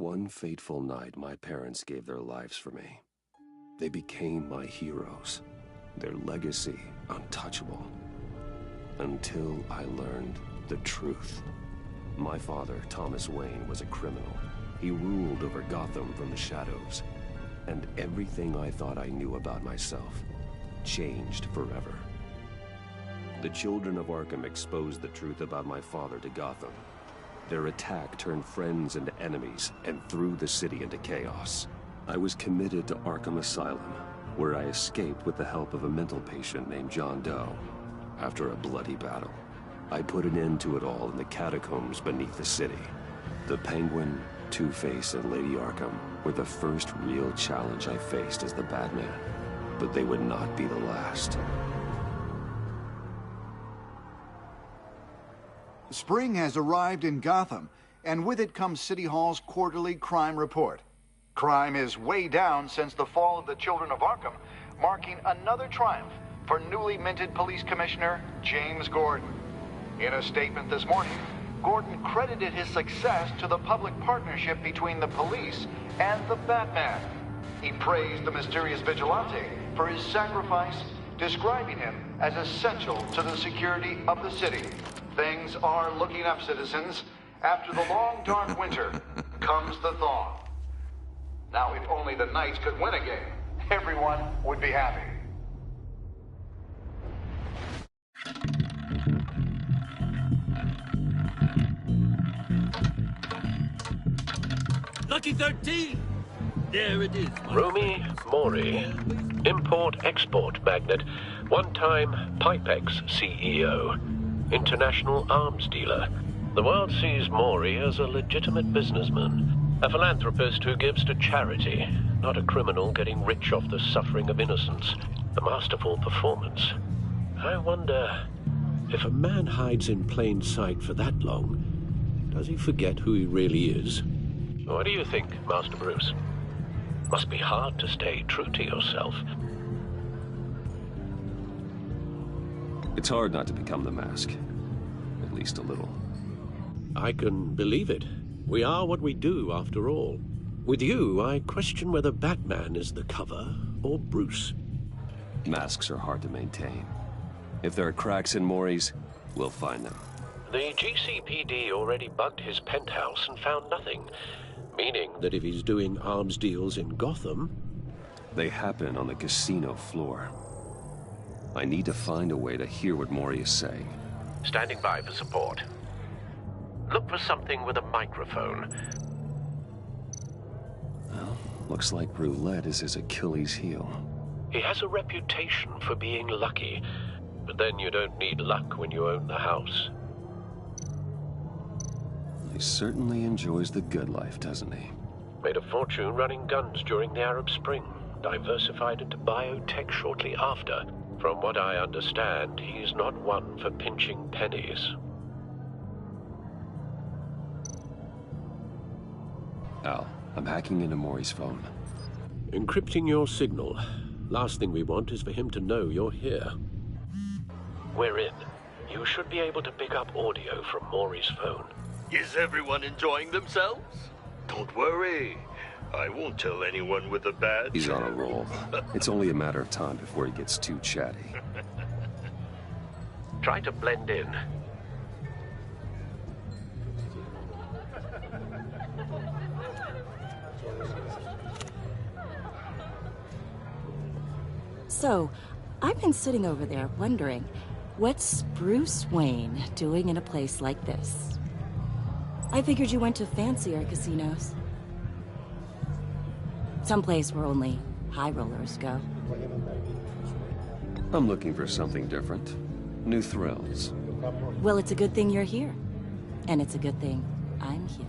One fateful night, my parents gave their lives for me. They became my heroes, their legacy untouchable. Until I learned the truth. My father, Thomas Wayne, was a criminal. He ruled over Gotham from the shadows. And everything I thought I knew about myself changed forever. The children of Arkham exposed the truth about my father to Gotham. Their attack turned friends into enemies and threw the city into chaos. I was committed to Arkham Asylum, where I escaped with the help of a mental patient named John Doe. After a bloody battle, I put an end to it all in the catacombs beneath the city. The Penguin, Two-Face, and Lady Arkham were the first real challenge I faced as the Batman, but they would not be the last. Spring has arrived in Gotham, and with it comes City Hall's quarterly crime report. Crime is way down since the fall of the Children of Arkham, marking another triumph for newly minted Police Commissioner James Gordon. In a statement this morning, Gordon credited his success to the public partnership between the police and the Batman. He praised the mysterious vigilante for his sacrifice, describing him as essential to the security of the city. Things are looking up, citizens. After the long, dark winter comes the thaw. Now, if only the Knights could win a game, everyone would be happy. Lucky 13! There it is. Romy Mori, import-export magnate, one-time Pipex CEO, international arms dealer. The world sees Mori as a legitimate businessman, a philanthropist who gives to charity, not a criminal getting rich off the suffering of innocence. A masterful performance. I wonder, if a man hides in plain sight for that long, does he forget who he really is? What do you think, Master Bruce? Must be hard to stay true to yourself. It's hard not to become the Mask. At least a little. I can believe it. We are what we do, after all. With you, I question whether Batman is the cover or Bruce. Masks are hard to maintain. If there are cracks in Mori's, we'll find them. The GCPD already bugged his penthouse and found nothing. Meaning that if he's doing arms deals in Gotham... They happen on the casino floor. I need to find a way to hear what Mori is saying. Standing by for support. Look for something with a microphone. Well, looks like roulette is his Achilles heel. He has a reputation for being lucky, but then you don't need luck when you own the house. He certainly enjoys the good life, doesn't he? Made a fortune running guns during the Arab Spring. Diversified into biotech shortly after. From what I understand, he's not one for pinching pennies. Al, I'm hacking into Mori's phone. Encrypting your signal. Last thing we want is for him to know you're here. We're in. You should be able to pick up audio from Mori's phone. Is everyone enjoying themselves? Don't worry. I won't tell anyone with a badge. He's on a roll. It's only a matter of time before he gets too chatty. Try to blend in. So, I've been sitting over there wondering, what's Bruce Wayne doing in a place like this? I figured you went to fancier casinos. Someplace where only high rollers go. I'm looking for something different. New thrills. Well, it's a good thing you're here. And it's a good thing I'm here.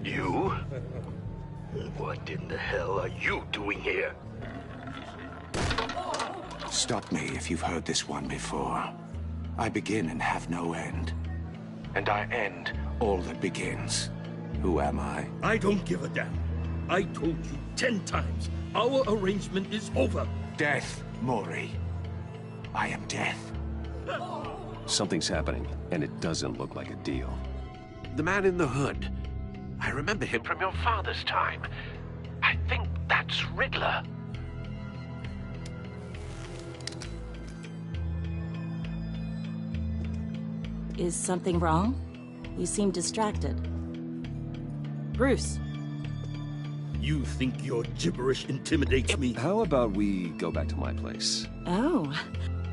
You? What in the hell are you doing here? Stop me if you've heard this one before. I begin and have no end. And I end all that begins. Who am I? I don't give a damn. I told you 10 times. Our arrangement is over. Death, Mori. I am death. Something's happening, and it doesn't look like a deal. The man in the hood. I remember him from your father's time. I think that's Riddler. Is something wrong? You seem distracted. Bruce. You think your gibberish intimidates me? How about we go back to my place? Oh.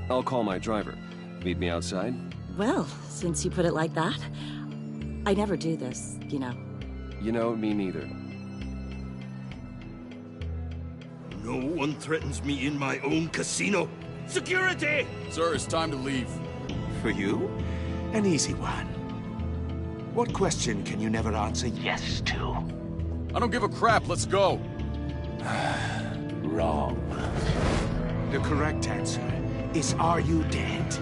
I'll call my driver. Meet me outside? Well, since you put it like that, I never do this, you know. You know, me neither. No one threatens me in my own casino. Security! Sir, it's time to leave. For you? An easy one. What question can you never answer yes to? I don't give a crap, let's go. Wrong. The correct answer is, are you dead?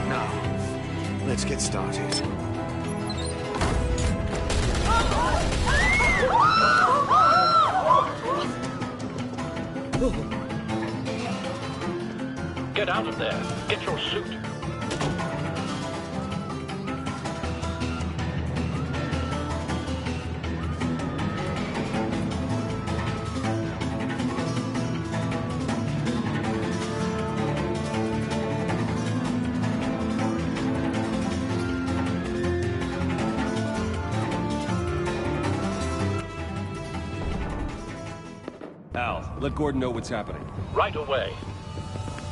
Now, let's get started. Get out of there. Get your suit. Al, let Gordon know what's happening. Right away.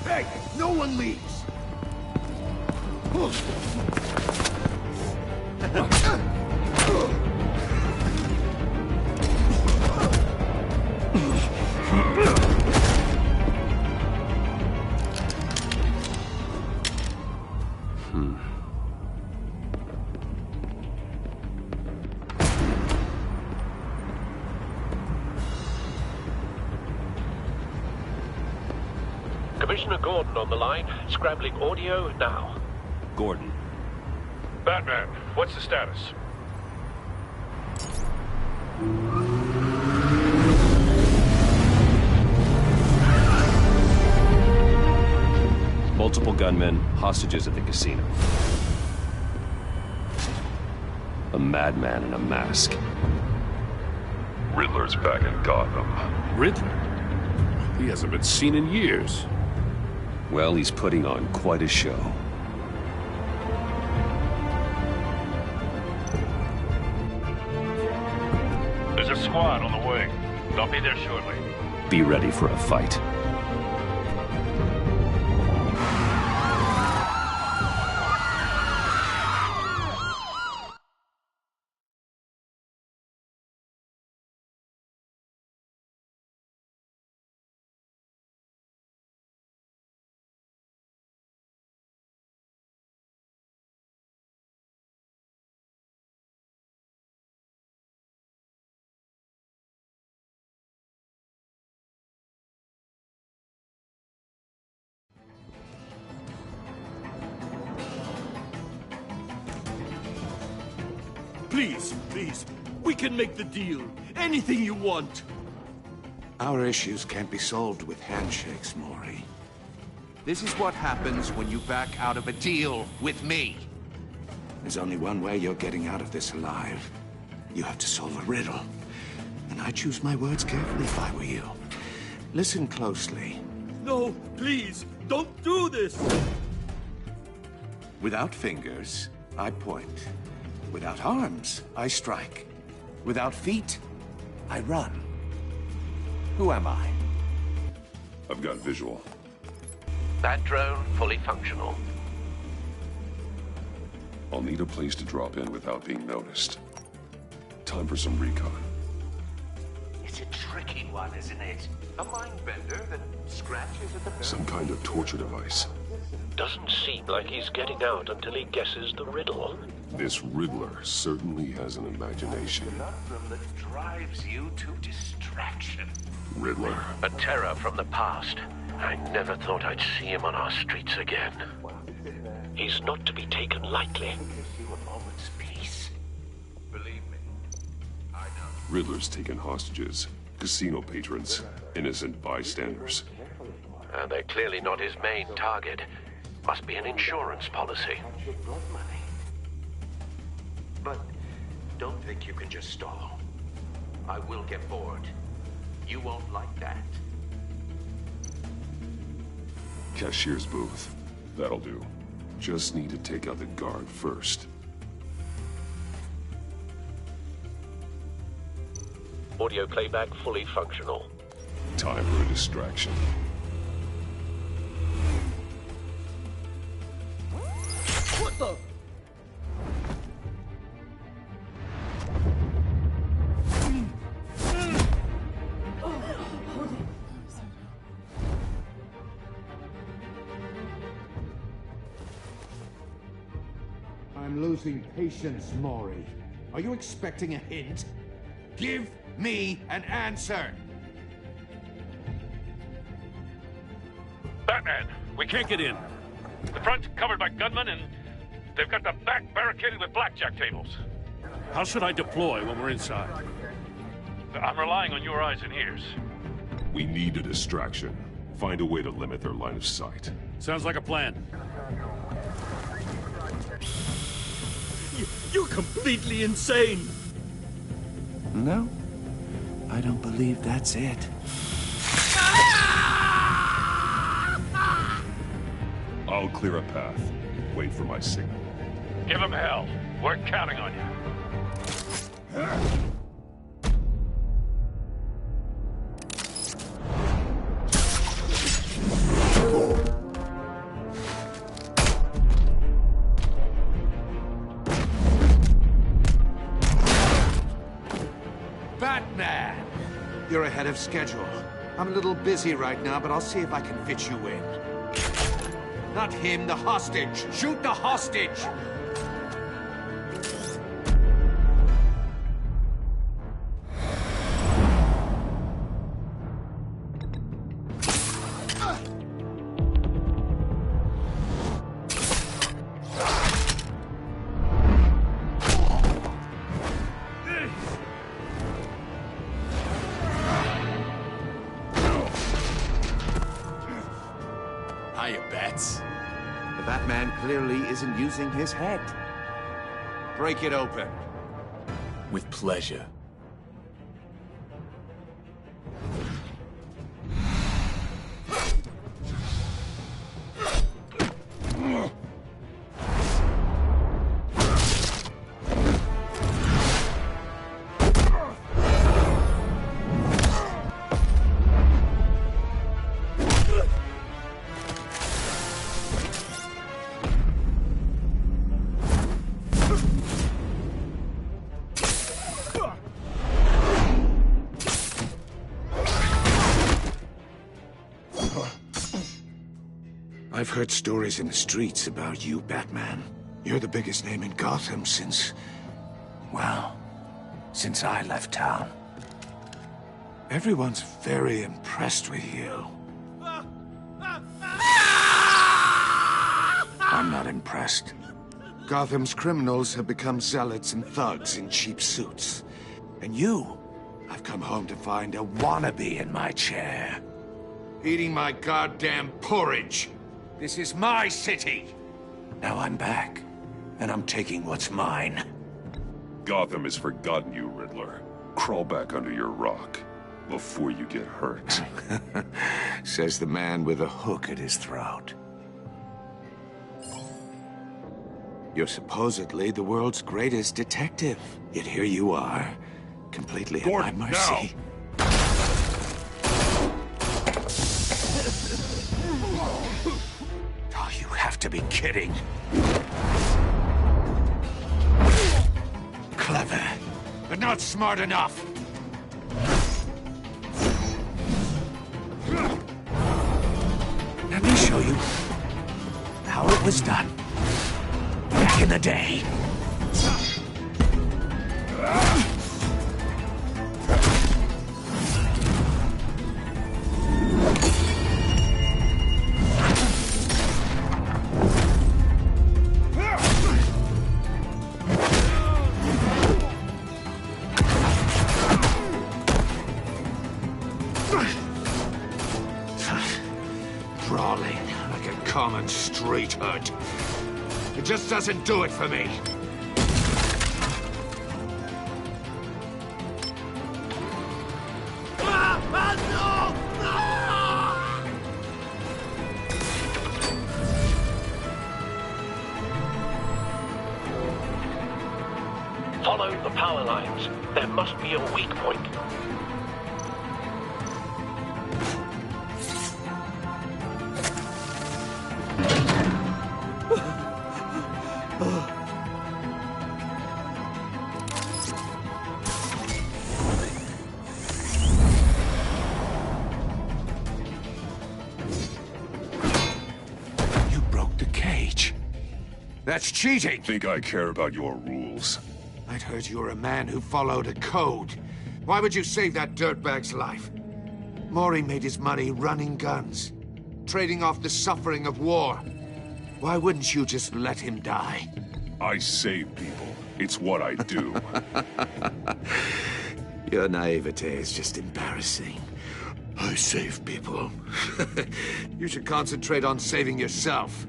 Hey, no one leaves. Commissioner Gordon on the line. Scrambling audio now. Gordon. Batman, what's the status? Multiple gunmen, hostages at the casino. A madman in a mask. Riddler's back in Gotham. Riddler? He hasn't been seen in years. Well, he's putting on quite a show. squad on the way. They'll be there shortly. Be ready for a fight. Please, please, we can make the deal. Anything you want. Our issues can't be solved with handshakes, Maury. This is what happens when you back out of a deal with me. There's only one way you're getting out of this alive. You have to solve a riddle. And I choose my words carefully if I were you. Listen closely. No, please, don't do this. Without fingers, I point. Without arms, I strike. Without feet, I run. Who am I? I've got visual. That drone fully functional. I'll need a place to drop in without being noticed. Time for some recon. It's a tricky one, isn't it? A mind bender that scratches at the nerve. Some kind of torture device. Doesn't seem like he's getting out until he guesses the riddle. This Riddler certainly has an imagination. Conundrum that drives you to distraction. Riddler. A terror from the past. I never thought I'd see him on our streets again. He's not to be taken lightly. Gives you a moment's peace. Believe me, I know. Riddler's taken hostages, casino patrons, innocent bystanders. And they're clearly not his main target. Must be an insurance policy. Blood money. But don't think you can just stall. I will get bored. You won't like that. Cashier's booth. That'll do. Just need to take out the guard first. Audio playback fully functional. Time for a distraction. What the? I'm losing patience, Maury. Are you expecting a hint? Give me an answer! Batman, we can't get in. The front's covered by gunmen, and they've got the back barricaded with blackjack tables. How should I deploy when we're inside? I'm relying on your eyes and ears. We need a distraction. Find a way to limit their line of sight. Sounds like a plan. You're completely insane. No, I don't believe that's it. I'll clear a path. Wait for my signal. Give him hell. We're counting on you. Batman! You're ahead of schedule. I'm a little busy right now, but I'll see if I can fit you in. Not him, the hostage! Shoot the hostage! Hiya, Bats. The Batman clearly isn't using his head. Break it open. With pleasure. I've heard stories in the streets about you, Batman. You're the biggest name in Gotham since... well, since I left town. Everyone's very impressed with you. I'm not impressed. Gotham's criminals have become zealots and thugs in cheap suits. And you, I've come home to find a wannabe in my chair. Eating my goddamn porridge. This is my city. Now I'm back, and I'm taking what's mine. Gotham has forgotten you, Riddler. Crawl back under your rock before you get hurt. Says the man with a hook at his throat. You're supposedly the world's greatest detective. Yet here you are, completely at my mercy. Oh, you have to be kidding. Clever, but not smart enough. Let me show you how it was done back in the day. Brawling like a common street hood. It just doesn't do it for me. Follow the power lines. There must be a weak point. You broke the cage. That's cheating. Think I care about your rules? I'd heard you were a man who followed a code. Why would you save that dirtbag's life? Mori made his money running guns, trading off the suffering of war. Why wouldn't you just let him die? I save people. It's what I do. Your naivete is just embarrassing. I save people. You should concentrate on saving yourself.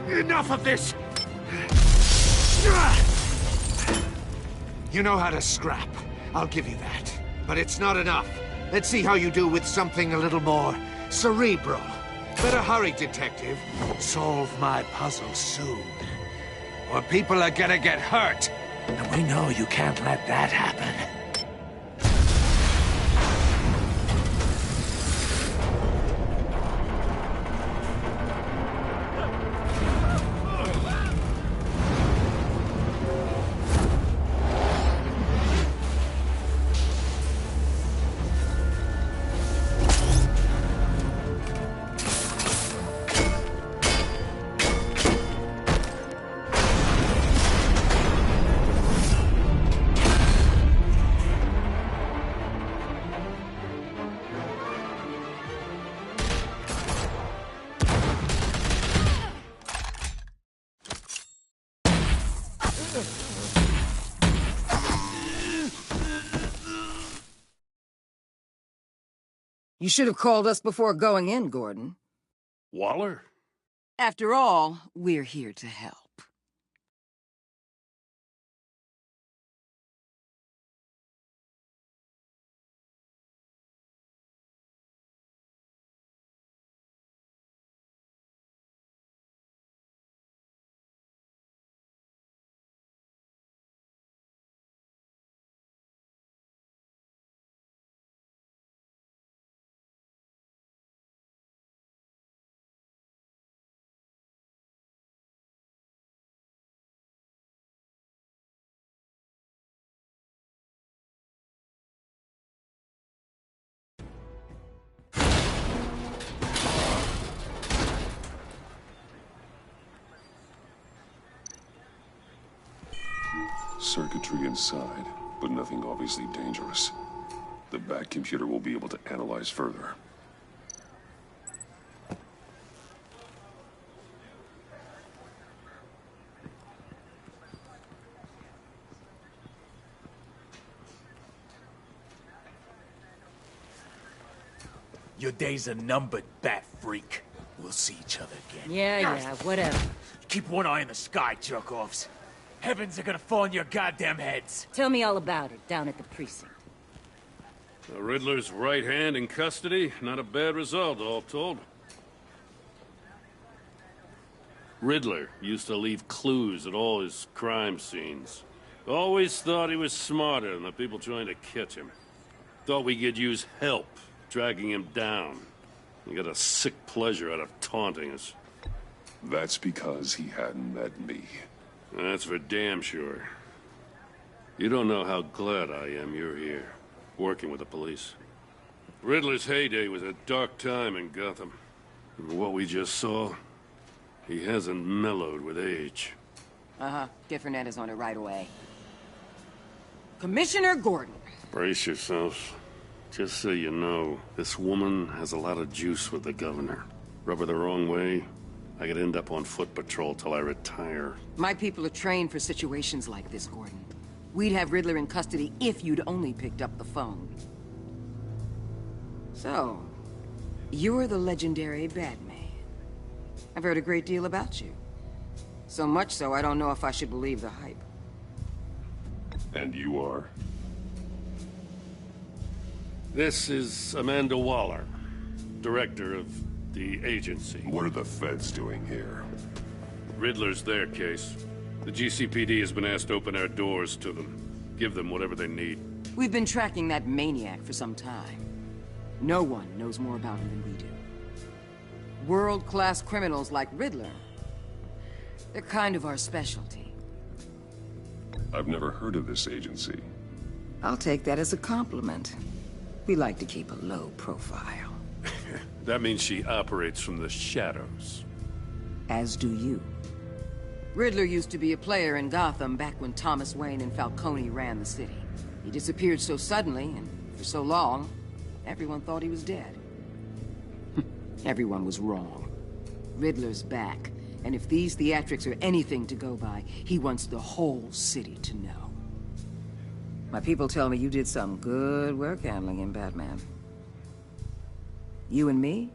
Enough of this! You know how to scrap. I'll give you that. But it's not enough. Let's see how you do with something a little more cerebral. Better hurry, detective. Solve my puzzle soon. Or people are gonna get hurt. And we know you can't let that happen. You should have called us before going in, Gordon. Waller? After all, we're here to help. Circuitry inside, but nothing obviously dangerous. The back computer will be able to analyze further. Your days are numbered, bat freak. We'll see each other again. Yeah, whatever. Keep one eye in the sky, jerk-offs. Heavens are gonna fall on your goddamn heads. Tell me all about it down at the precinct. The Riddler's right hand in custody. Not a bad result, all told. Riddler used to leave clues at all his crime scenes. Always thought he was smarter than the people trying to catch him. Thought we could use help dragging him down. He got a sick pleasure out of taunting us. That's because he hadn't met me. That's for damn sure. You don't know how glad I am you're here, working with the police. Riddler's heyday was a dark time in Gotham. And what we just saw, he hasn't mellowed with age. Get Fernandez on it right away. Commissioner Gordon. Brace yourselves. Just so you know, this woman has a lot of juice with the governor. Rub her the wrong way, I could end up on foot patrol till I retire. My people are trained for situations like this, Gordon. We'd have Riddler in custody if you'd only picked up the phone. So, you're the legendary Batman. I've heard a great deal about you. So much so, I don't know if I should believe the hype. And you are? This is Amanda Waller, director of the agency. What are the feds doing here? Riddler's their case. The GCPD has been asked to open our doors to them. Give them whatever they need. We've been tracking that maniac for some time. No one knows more about him than we do. World-class criminals like Riddler. They're kind of our specialty. I've never heard of this agency. I'll take that as a compliment. We like to keep a low profile. That means she operates from the shadows. As do you. Riddler used to be a player in Gotham back when Thomas Wayne and Falcone ran the city. He disappeared so suddenly and for so long, everyone thought he was dead. Everyone was wrong. Riddler's back, and if these theatrics are anything to go by, he wants the whole city to know. My people tell me you did some good work handling him, Batman. You and me?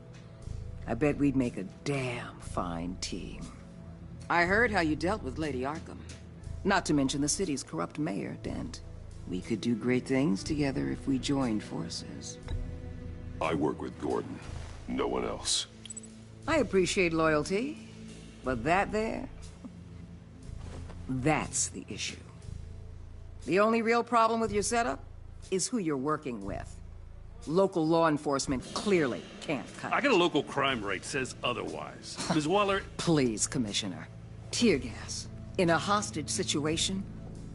I bet we'd make a damn fine team. I heard how you dealt with Lady Arkham. Not to mention the city's corrupt mayor, Dent. We could do great things together if we joined forces. I work with Gordon. No one else. I appreciate loyalty, but that there... that's the issue. The only real problem with your setup is who you're working with. Local law enforcement clearly can't cut it. I got a local crime rate says otherwise. Ms. Waller... Please, Commissioner. Tear gas. In a hostage situation,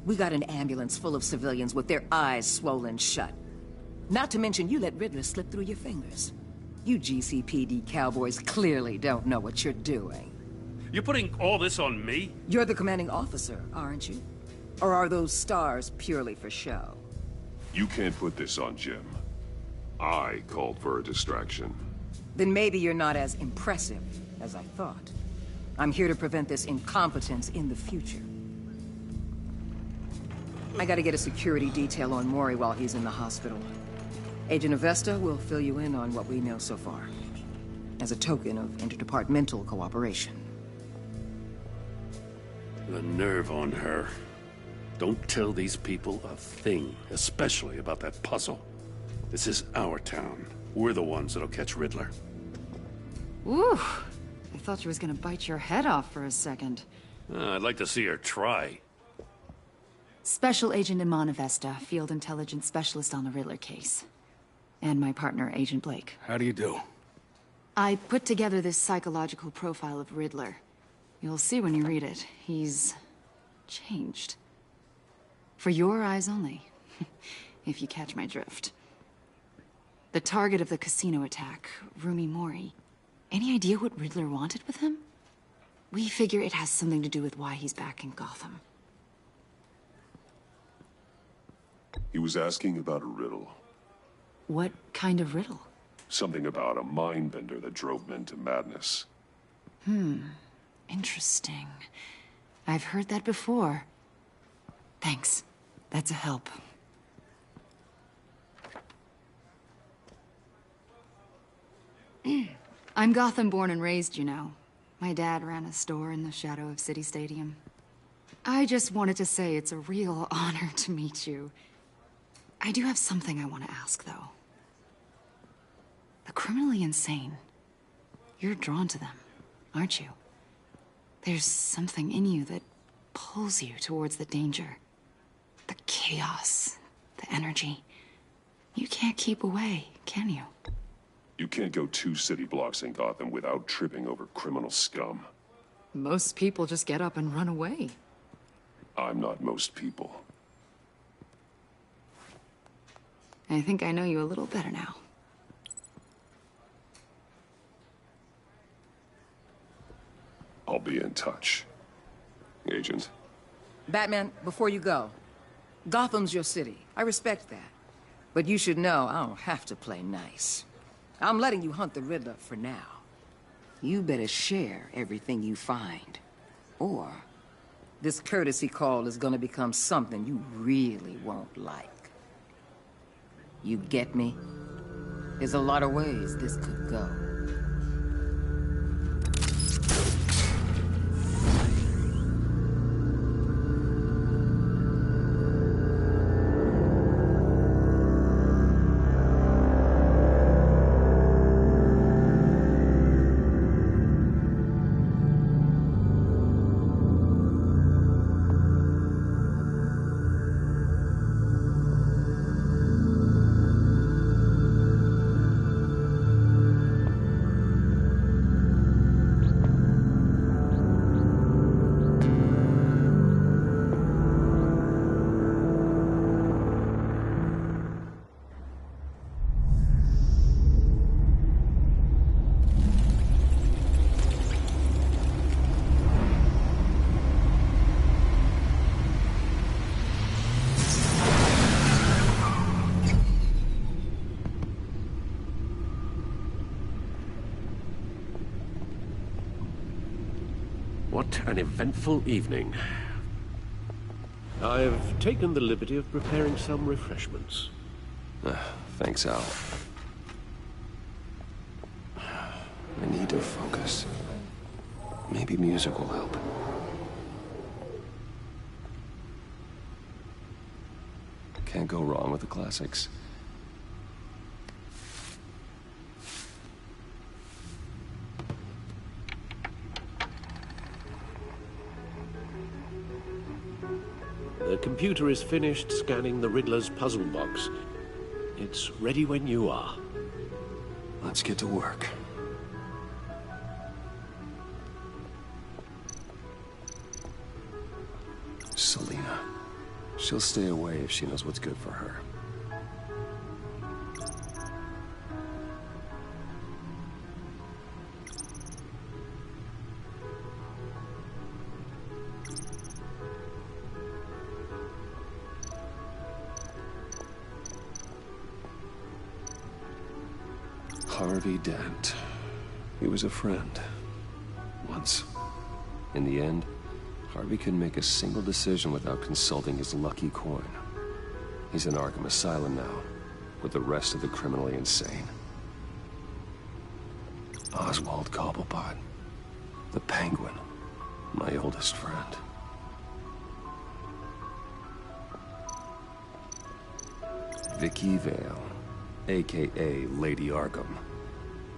we got an ambulance full of civilians with their eyes swollen shut. Not to mention you let Riddler slip through your fingers. You GCPD cowboys clearly don't know what you're doing. You're putting all this on me? You're the commanding officer, aren't you? Or are those stars purely for show? You can't put this on Jim. I called for a distraction. Then maybe you're not as impressive as I thought. I'm here to prevent this incompetence in the future. I gotta get a security detail on Mori while he's in the hospital. Agent Avesta will fill you in on what we know so far, as a token of interdepartmental cooperation. The nerve on her. Don't tell these people a thing, especially about that puzzle. This is our town. We're the ones that'll catch Riddler. Ooh, I thought you was gonna bite your head off for a second. I'd like to see her try. Special Agent Iman Avesta, Field Intelligence Specialist on the Riddler case. And my partner, Agent Blake. How do you do? I put together this psychological profile of Riddler. You'll see when you read it. He's... changed. For your eyes only, if you catch my drift. The target of the casino attack, Rumi Mori. Any idea what Riddler wanted with him? We figure it has something to do with why he's back in Gotham. He was asking about a riddle. What kind of riddle? Something about a mind bender that drove men to madness. Interesting. I've heard that before. Thanks. That's a help. I'm Gotham born and raised, you know. My dad ran a store in the shadow of City Stadium. I just wanted to say it's a real honor to meet you. I do have something I want to ask, though. The criminally insane. You're drawn to them, aren't you? There's something in you that pulls you towards the danger. The chaos, the energy. You can't keep away, can you? You can't go 2 city blocks in Gotham without tripping over criminal scum. Most people just get up and run away. I'm not most people. I think I know you a little better now. I'll be in touch. Agent. Batman, before you go, Gotham's your city. I respect that. But you should know I don't have to play nice. I'm letting you hunt the Riddler for now. You better share everything you find. Or this courtesy call is gonna become something you really won't like. You get me? There's a lot of ways this could go. What an eventful evening. I've taken the liberty of preparing some refreshments. Thanks, Al. I need to focus. Maybe music will help. Can't go wrong with the classics. The computer is finished scanning the Riddler's puzzle box. It's ready when you are. Let's get to work. Selina. She'll stay away if she knows what's good for her. Harvey Dent. He was a friend. Once. In the end, Harvey couldn't make a single decision without consulting his lucky coin. He's in Arkham Asylum now, with the rest of the criminally insane. Oswald Cobblepot. The Penguin. My oldest friend. Vicky Vale, a.k.a. Lady Arkham.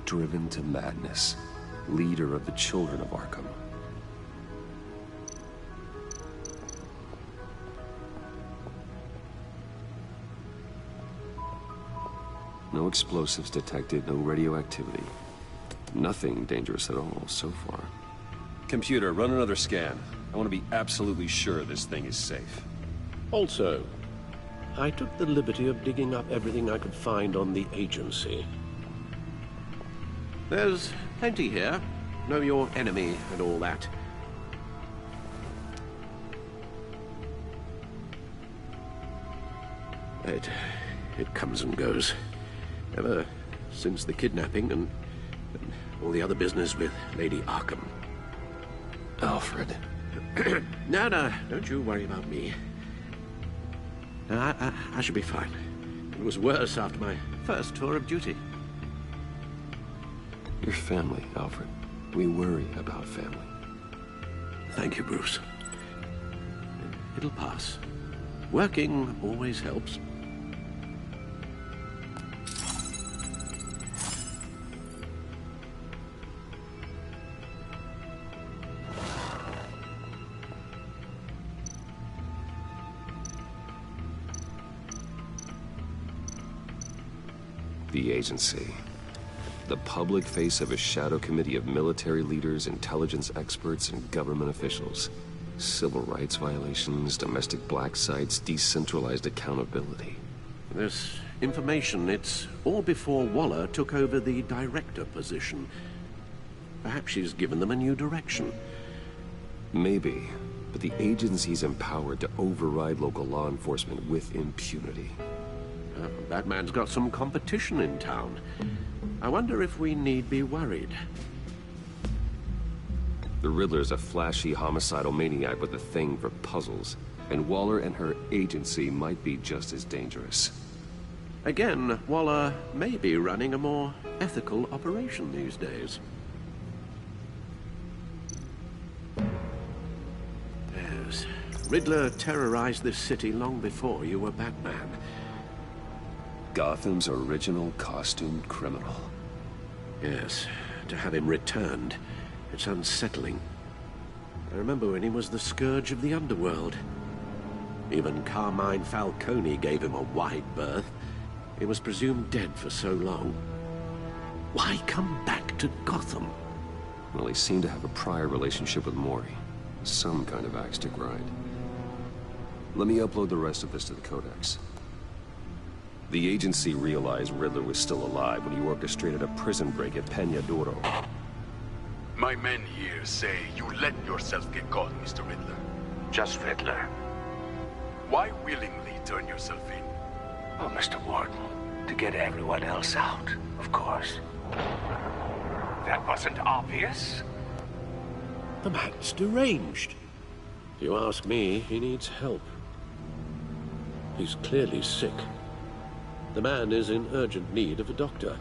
Driven to madness. Leader of the Children of Arkham. No explosives detected, no radioactivity. Nothing dangerous at all so far. Computer, run another scan. I want to be absolutely sure this thing is safe. Also, I took the liberty of digging up everything I could find on the agency. There's plenty here. Know your enemy and all that. It comes and goes. Ever since the kidnapping and all the other business with Lady Arkham. Alfred. No, don't you worry about me. I should be fine. It was worse after my first tour of duty. Your family, Alfred. We worry about family. Thank you, Bruce. It'll pass. Working always helps. The agency. The public face of a shadow committee of military leaders, intelligence experts, and government officials. Civil rights violations, domestic black sites, decentralized accountability. This information, it's all before Waller took over the director position. Perhaps she's given them a new direction. Maybe, but the agency's empowered to override local law enforcement with impunity. Batman's got some competition in town. I wonder if we need be worried. The Riddler's a flashy, homicidal maniac with a thing for puzzles, and Waller and her agency might be just as dangerous. Again, Waller may be running a more ethical operation these days. Yes, Riddler terrorized this city long before you were Batman. Gotham's original costumed criminal. Yes, to have him returned, it's unsettling. I remember when he was the scourge of the underworld. Even Carmine Falcone gave him a wide berth. He was presumed dead for so long. Why come back to Gotham? Well, he seemed to have a prior relationship with Mori. Some kind of axe to grind. Let me upload the rest of this to the Codex. The agency realized Riddler was still alive when he orchestrated a prison break at Peñadoro. My men here say you let yourself get caught, Mr. Riddler. Just Riddler. Why willingly turn yourself in? Oh, Mr. Warden, to get everyone else out, of course. That wasn't obvious. The man's deranged. If you ask me, he needs help. He's clearly sick. The man is in urgent need of a doctor.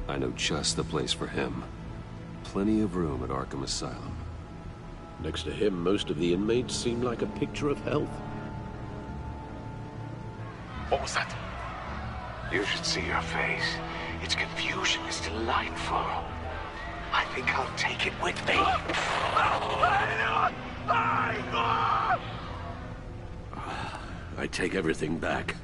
I know just the place for him. Plenty of room at Arkham Asylum. Next to him, most of the inmates seem like a picture of health. What was that? You should see your face. Its confusion is delightful. I think I'll take it with me. I take everything back.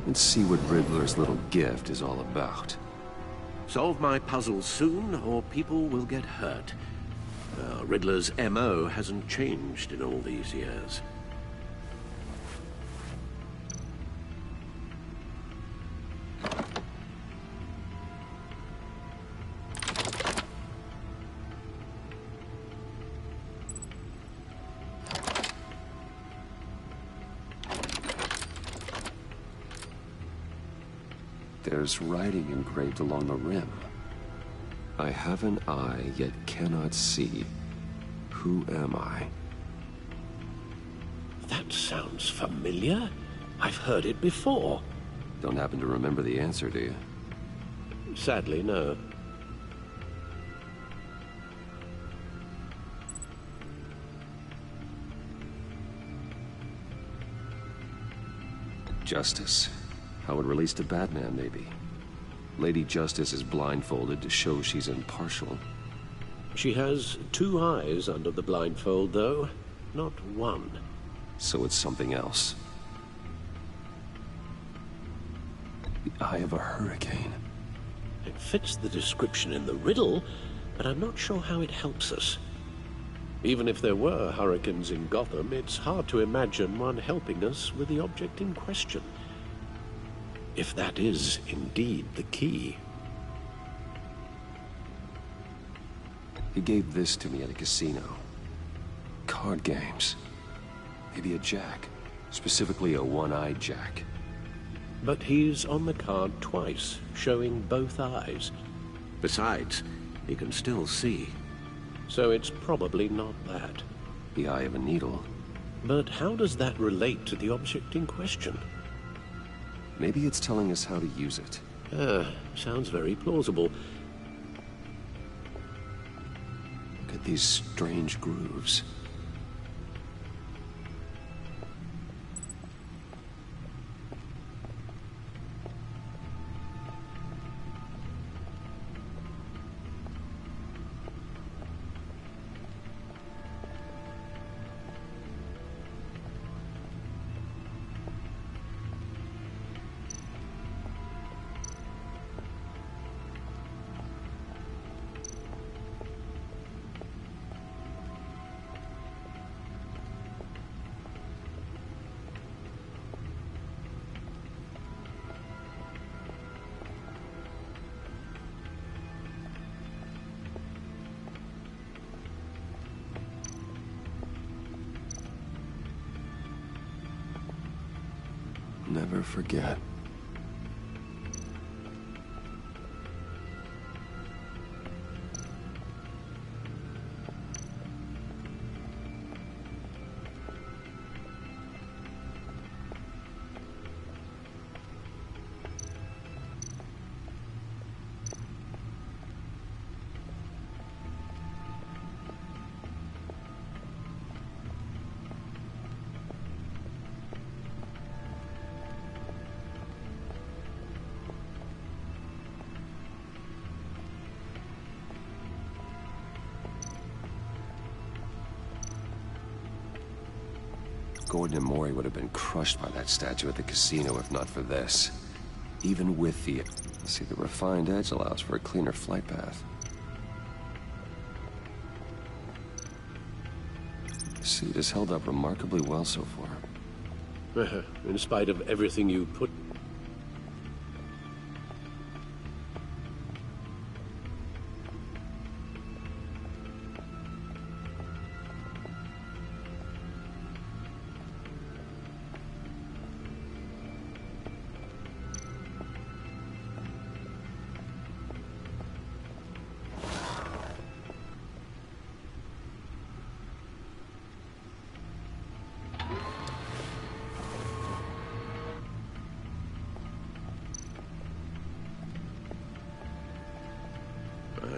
Let's see what Riddler's little gift is all about. Solve my puzzles soon, or people will get hurt. Riddler's MO hasn't changed in all these years. There's writing engraved along the rim. I have an eye, yet cannot see. Who am I? That sounds familiar. I've heard it before. Don't happen to remember the answer, do you? Sadly, no. Justice. How it relates to Batman, maybe. Lady Justice is blindfolded to show she's impartial. She has two eyes under the blindfold, though, not one. So it's something else. The eye of a hurricane. It fits the description in the riddle, but I'm not sure how it helps us. Even if there were hurricanes in Gotham, it's hard to imagine one helping us with the object in question. If that is indeed the key. He gave this to me at a casino. Card games. Maybe a jack. Specifically a one-eyed jack. But he's on the card twice, showing both eyes. Besides, he can still see. So it's probably not that. The eye of a needle. But how does that relate to the object in question? Maybe it's telling us how to use it. Sounds very plausible. Look at these strange grooves. Never forget. Gordon and Maury would have been crushed by that statue at the casino if not for this. Even with the... See, the refined edge allows for a cleaner flight path. The suit has held up remarkably well so far. In spite of everything you put...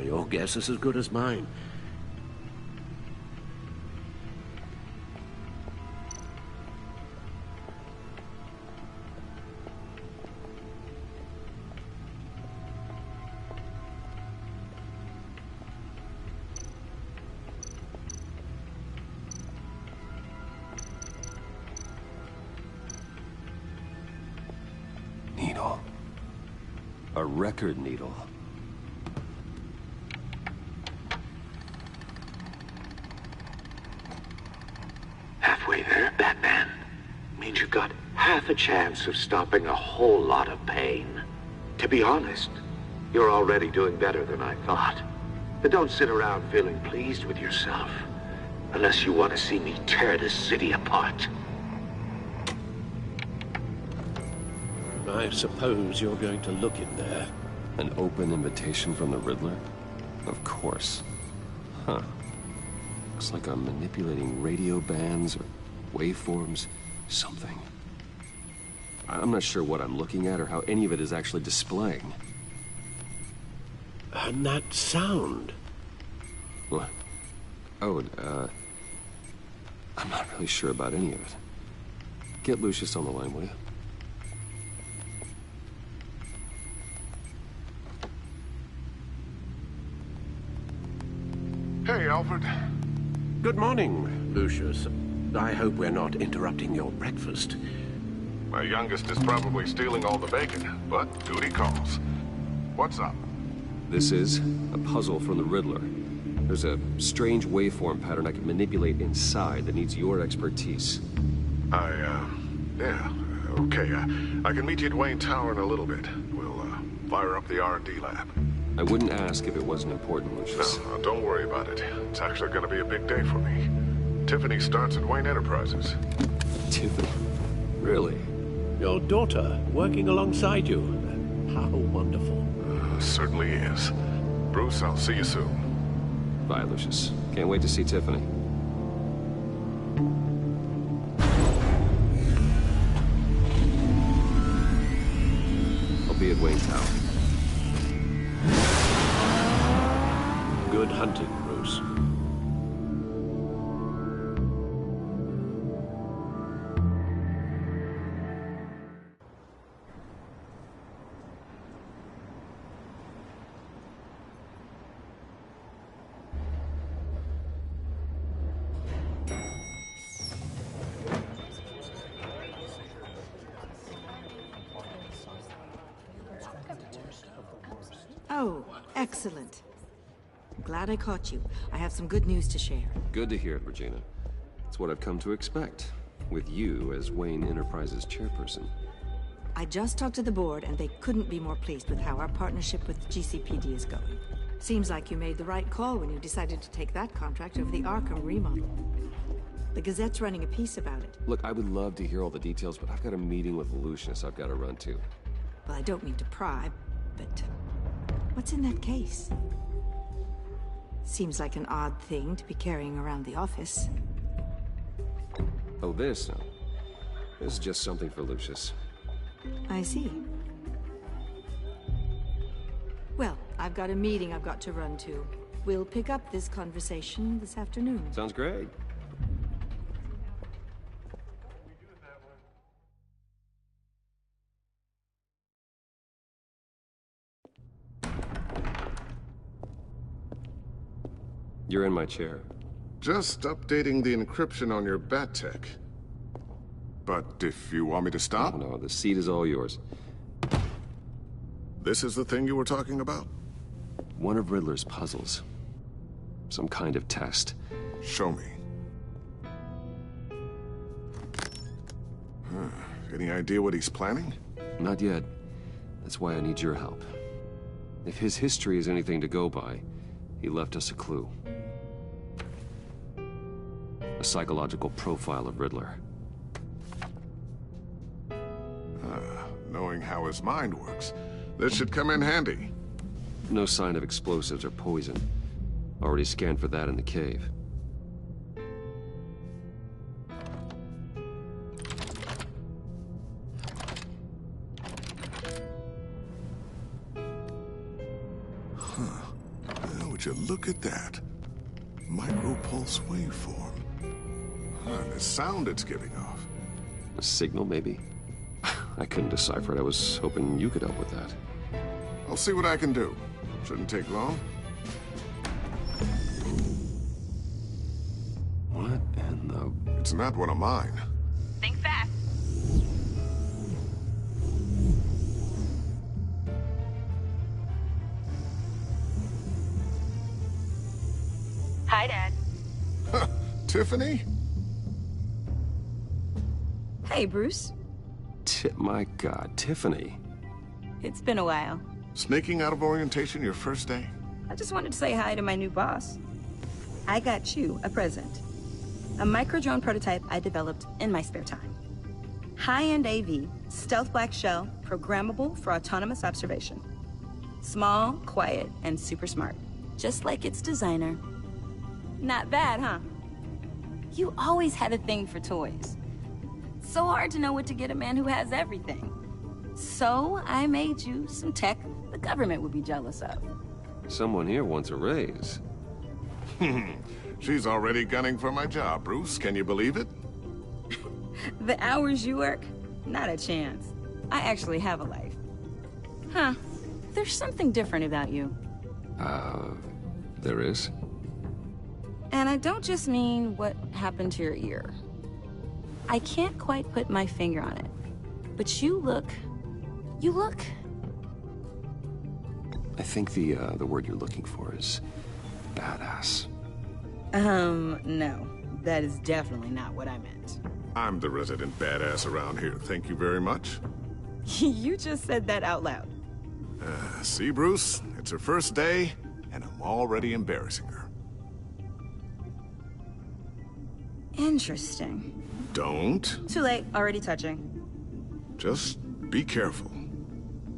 Your guess is as good as mine. Needle. A record needle. Halfway there, Batman. Means you got half a chance of stopping a whole lot of pain. To be honest, you're already doing better than I thought. But don't sit around feeling pleased with yourself. Unless you want to see me tear this city apart. I suppose you're going to look in there. An open invitation from the Riddler? Of course. Huh. Looks like I'm manipulating radio bands or waveforms, something. I'm not sure what I'm looking at or how any of it is actually displaying. And that sound? What? Oh, I'm not really sure about any of it. Get Lucius on the line, will you? Hey, Alfred. Good morning, Lucius. I hope we're not interrupting your breakfast. My youngest is probably stealing all the bacon, but duty calls. What's up? This is a puzzle from the Riddler. There's a strange waveform pattern I can manipulate inside that needs your expertise. Yeah, okay. I can meet you at Wayne Tower in a little bit. We'll, fire up the R&D lab. I wouldn't ask if it wasn't important, Lucius. No, don't worry about it. It's actually gonna be a big day for me. Tiffany starts at Wayne Enterprises. Tiffany? Really? Your daughter, working alongside you. How wonderful. Certainly is. Bruce, I'll see you soon. Bye, Lucius. Can't wait to see Tiffany. I'll be at Wayne Tower. Good hunting, Bruce. Oh, excellent. Glad I caught you. I have some good news to share. Good to hear it, Regina. It's what I've come to expect, with you as Wayne Enterprises chairperson. I just talked to the board, and they couldn't be more pleased with how our partnership with GCPD is going. Seems like you made the right call when you decided to take that contract over the Arkham remodel. The Gazette's running a piece about it. Look, I would love to hear all the details, but I've got a meeting with Lucius I've got to run to. Well, I don't mean to pry, but what's in that case? Seems like an odd thing to be carrying around the office. Oh, this? No. This is just something for Lucius. I see. Well, I've got a meeting I've got to run to. We'll pick up this conversation this afternoon. Sounds great. You're in my chair. Just updating the encryption on your bat tech. But if you want me to stop? No, the seat is all yours. This is the thing you were talking about? One of Riddler's puzzles. Some kind of test. Show me. Any idea what he's planning? Not yet. That's why I need your help. If his history is anything to go by, he left us a clue. A psychological profile of Riddler. Knowing how his mind works, this should come in handy. No sign of explosives or poison. Already scanned for that in the cave. Would you look at that? Micropulse waveform. And the sound it's giving off. A signal, maybe? I couldn't decipher it. I was hoping you could help with that. I'll see what I can do. Shouldn't take long. What in the... It's not one of mine. Think fast. Hi, Dad. Tiffany? Hey, Bruce. My God, Tiffany. It's been a while. Sneaking out of orientation your first day? I just wanted to say hi to my new boss. I got you a present. A micro-drone prototype I developed in my spare time. High-end AV, stealth black shell, programmable for autonomous observation. Small, quiet, and super smart. Just like its designer. Not bad, huh? You always had a thing for toys. So hard to know what to get a man who has everything. So I made you some tech the government would be jealous of. Someone here wants a raise. She's already gunning for my job, Bruce. Can you believe it? The hours you work? Not a chance. I actually have a life. Huh. There's something different about you. There is? And I don't just mean what happened to your ear. I can't quite put my finger on it. But you look... I think the word you're looking for is badass. No. That is definitely not what I meant. I'm the resident badass around here. Thank you very much. You just said that out loud. See, Bruce? It's her first day, and I'm already embarrassing her. Interesting. Don't. Too late, already touching. Just be careful.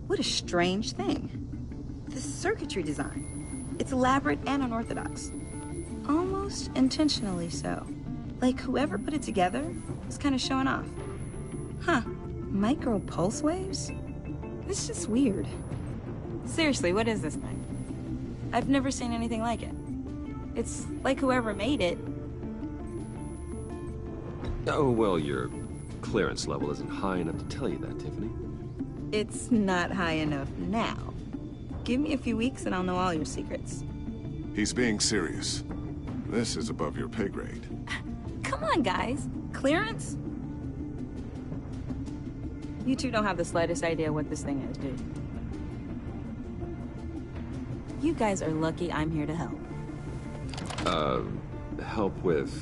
What a strange thing. The circuitry design. It's elaborate and unorthodox. Almost intentionally so. Like whoever put it together was kind of showing off. Huh. Micro pulse waves? It's just weird. Seriously, what is this thing? I've never seen anything like it. It's like whoever made it. Oh, well, your clearance level isn't high enough to tell you that, Tiffany. It's not high enough now. Give me a few weeks and I'll know all your secrets. He's being serious. This is above your pay grade. Come on, guys. Clearance? You two don't have the slightest idea what this thing is, do you? You guys are lucky I'm here to help. Help with...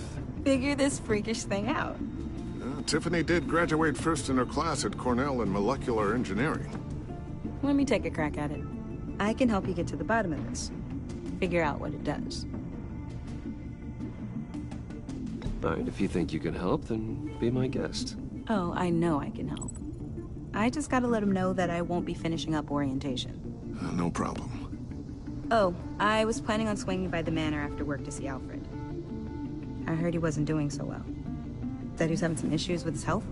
Figure this freakish thing out. Tiffany did graduate first in her class at Cornell in molecular engineering. Let me take a crack at it. I can help you get to the bottom of this. Figure out what it does. All right, if you think you can help, then be my guest. Oh, I know I can help. I just gotta let him know that I won't be finishing up orientation. No problem. Oh, I was planning on swinging by the manor after work to see Alfred. I heard he wasn't doing so well. Said he was having some issues with his health?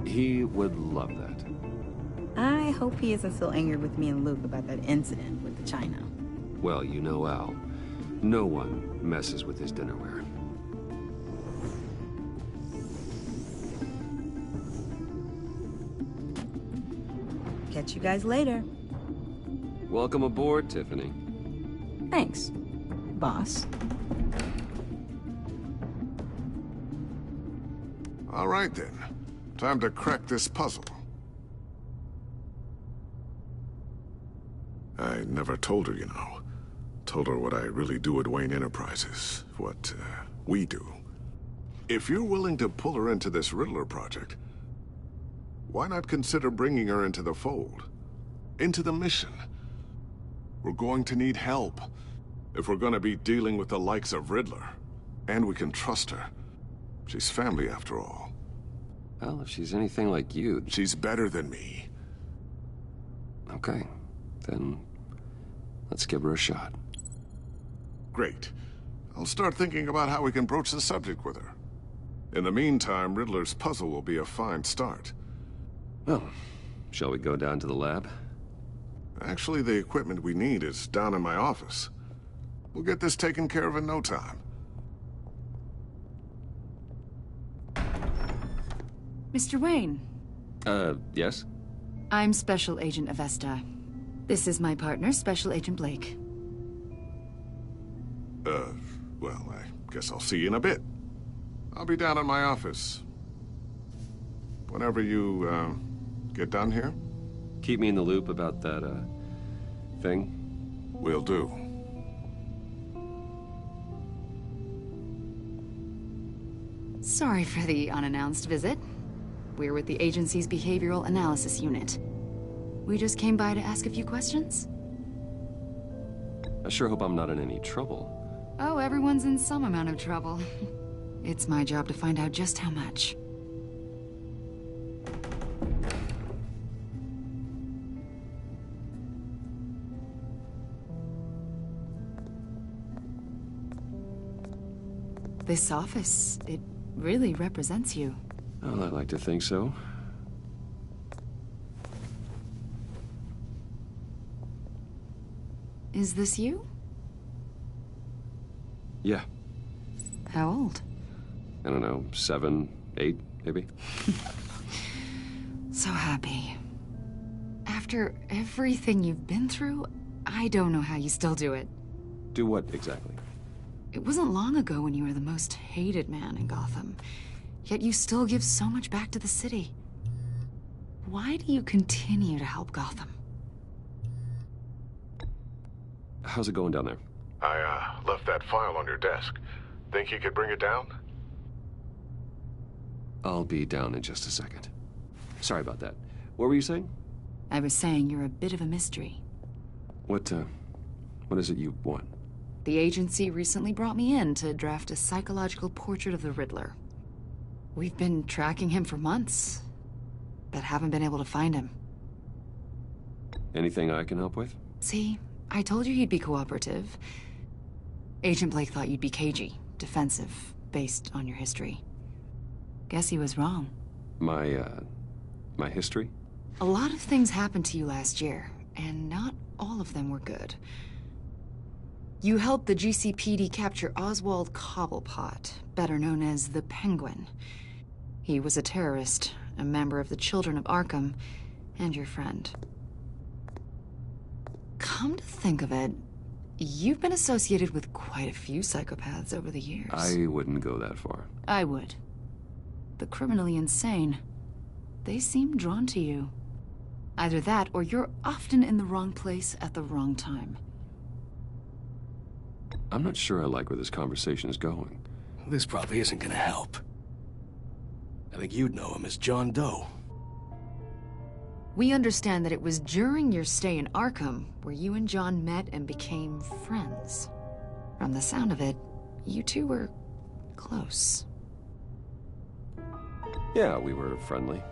He would love that. I hope he isn't still angered with me and Luke about that incident with the china. Well, you know Al. No one messes with his dinnerware. Catch you guys later. Welcome aboard, Tiffany. Thanks, boss. All right, then. Time to crack this puzzle. I never told her, you know. Told her what I really do at Wayne Enterprises. What, we do. If you're willing to pull her into this Riddler project, why not consider bringing her into the fold? Into the mission? We're going to need help. If we're gonna be dealing with the likes of Riddler. And we can trust her. She's family, after all. Well, if she's anything like you... She's better than me. Okay. Then... let's give her a shot. Great. I'll start thinking about how we can broach the subject with her. In the meantime, Riddler's puzzle will be a fine start. Well, shall we go down to the lab? Actually, the equipment we need is down in my office. We'll get this taken care of in no time. Mr. Wayne. Yes? I'm Special Agent Avesta. This is my partner, Special Agent Blake. Well, I guess I'll see you in a bit. I'll be down in my office. Whenever you, get done here? Keep me in the loop about that, thing. Will do. Sorry for the unannounced visit. We're with the agency's Behavioral Analysis Unit. We just came by to ask a few questions. I sure hope I'm not in any trouble. Oh, everyone's in some amount of trouble. It's my job to find out just how much. This office, it really represents you. Well, I'd like to think so. Is this you? Yeah. How old? I don't know, 7, 8, maybe? So happy. After everything you've been through, I don't know how you still do it. Do what, exactly? It wasn't long ago when you were the most hated man in Gotham. Yet you still give so much back to the city. Why do you continue to help Gotham? How's it going down there? I, left that file on your desk. Think you could bring it down? I'll be down in just a second. Sorry about that. What were you saying? I was saying you're a bit of a mystery. What is it you want? The agency recently brought me in to draft a psychological portrait of the Riddler. We've been tracking him for months, but haven't been able to find him. Anything I can help with? See, I told you he'd be cooperative. Agent Blake thought you'd be cagey, defensive, based on your history. Guess he was wrong. My history? A lot of things happened to you last year, and not all of them were good. You helped the GCPD capture Oswald Cobblepot, better known as the Penguin. He was a terrorist, a member of the Children of Arkham, and your friend. Come to think of it, you've been associated with quite a few psychopaths over the years. I wouldn't go that far. I would. The criminally insane. They seem drawn to you. Either that, or you're often in the wrong place at the wrong time. I'm not sure I like where this conversation is going. This probably isn't gonna help. I think you'd know him as John Doe. We understand that it was during your stay in Arkham where you and John met and became friends. From the sound of it, you two were close. Yeah, we were friendly.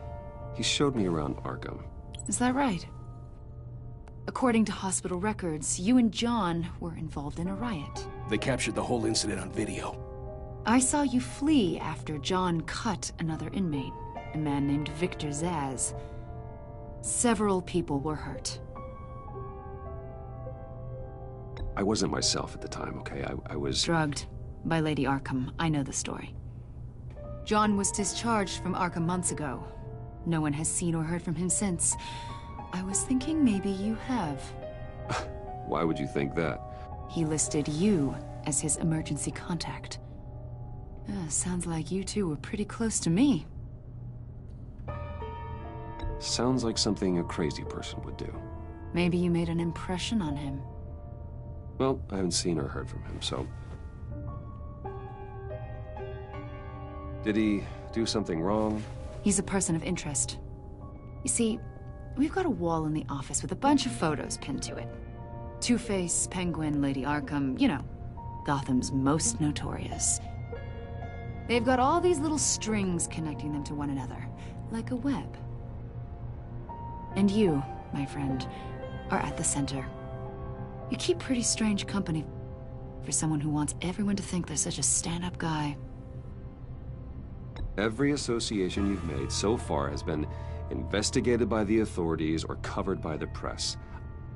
He showed me around Arkham. Is that right? According to hospital records, you and John were involved in a riot. They captured the whole incident on video. I saw you flee after John cut another inmate, a man named Victor Zsasz. Several people were hurt. I wasn't myself at the time, okay? I was... drugged by Lady Arkham. I know the story. John was discharged from Arkham months ago. No one has seen or heard from him since. I was thinking maybe you have. Why would you think that? He listed you as his emergency contact. Sounds like you two were pretty close to me. Sounds like something a crazy person would do. Maybe you made an impression on him. Well, I haven't seen or heard from him, so... Did he do something wrong? He's a person of interest. You see, we've got a wall in the office with a bunch of photos pinned to it. Two-Face, Penguin, Lady Arkham, you know, Gotham's most notorious. They've got all these little strings connecting them to one another, like a web. And you, my friend, are at the center. You keep pretty strange company for someone who wants everyone to think they're such a stand-up guy. Every association you've made so far has been investigated by the authorities or covered by the press.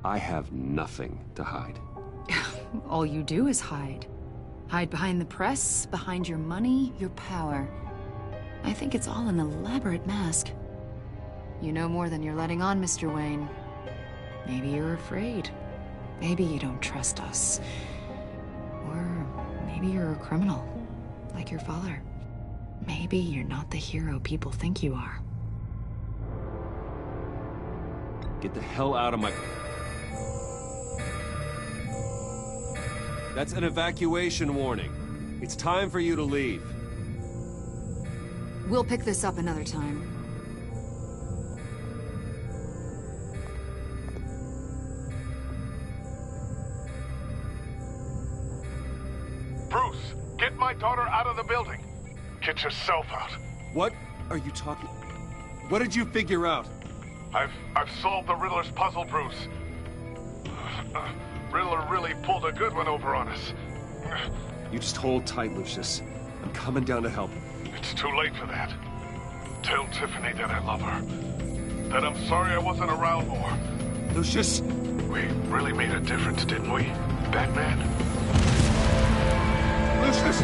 I have nothing to hide. All you do is hide. Hide behind the press, behind your money, your power. I think it's all an elaborate mask. You know more than you're letting on, Mr. Wayne. Maybe you're afraid. Maybe you don't trust us. Or maybe you're a criminal, like your father. Maybe you're not the hero people think you are. Get the hell out of my... That's an evacuation warning. It's time for you to leave. We'll pick this up another time. Bruce, get my daughter out of the building. Get yourself out. What are you talking... What did you figure out? I've solved the Riddler's puzzle, Bruce. Riddler really pulled a good one over on us. You just hold tight, Lucius. I'm coming down to help. It's too late for that. Tell Tiffany that I love her. That I'm sorry I wasn't around more. Lucius! We really made a difference, didn't we, Batman? Lucius!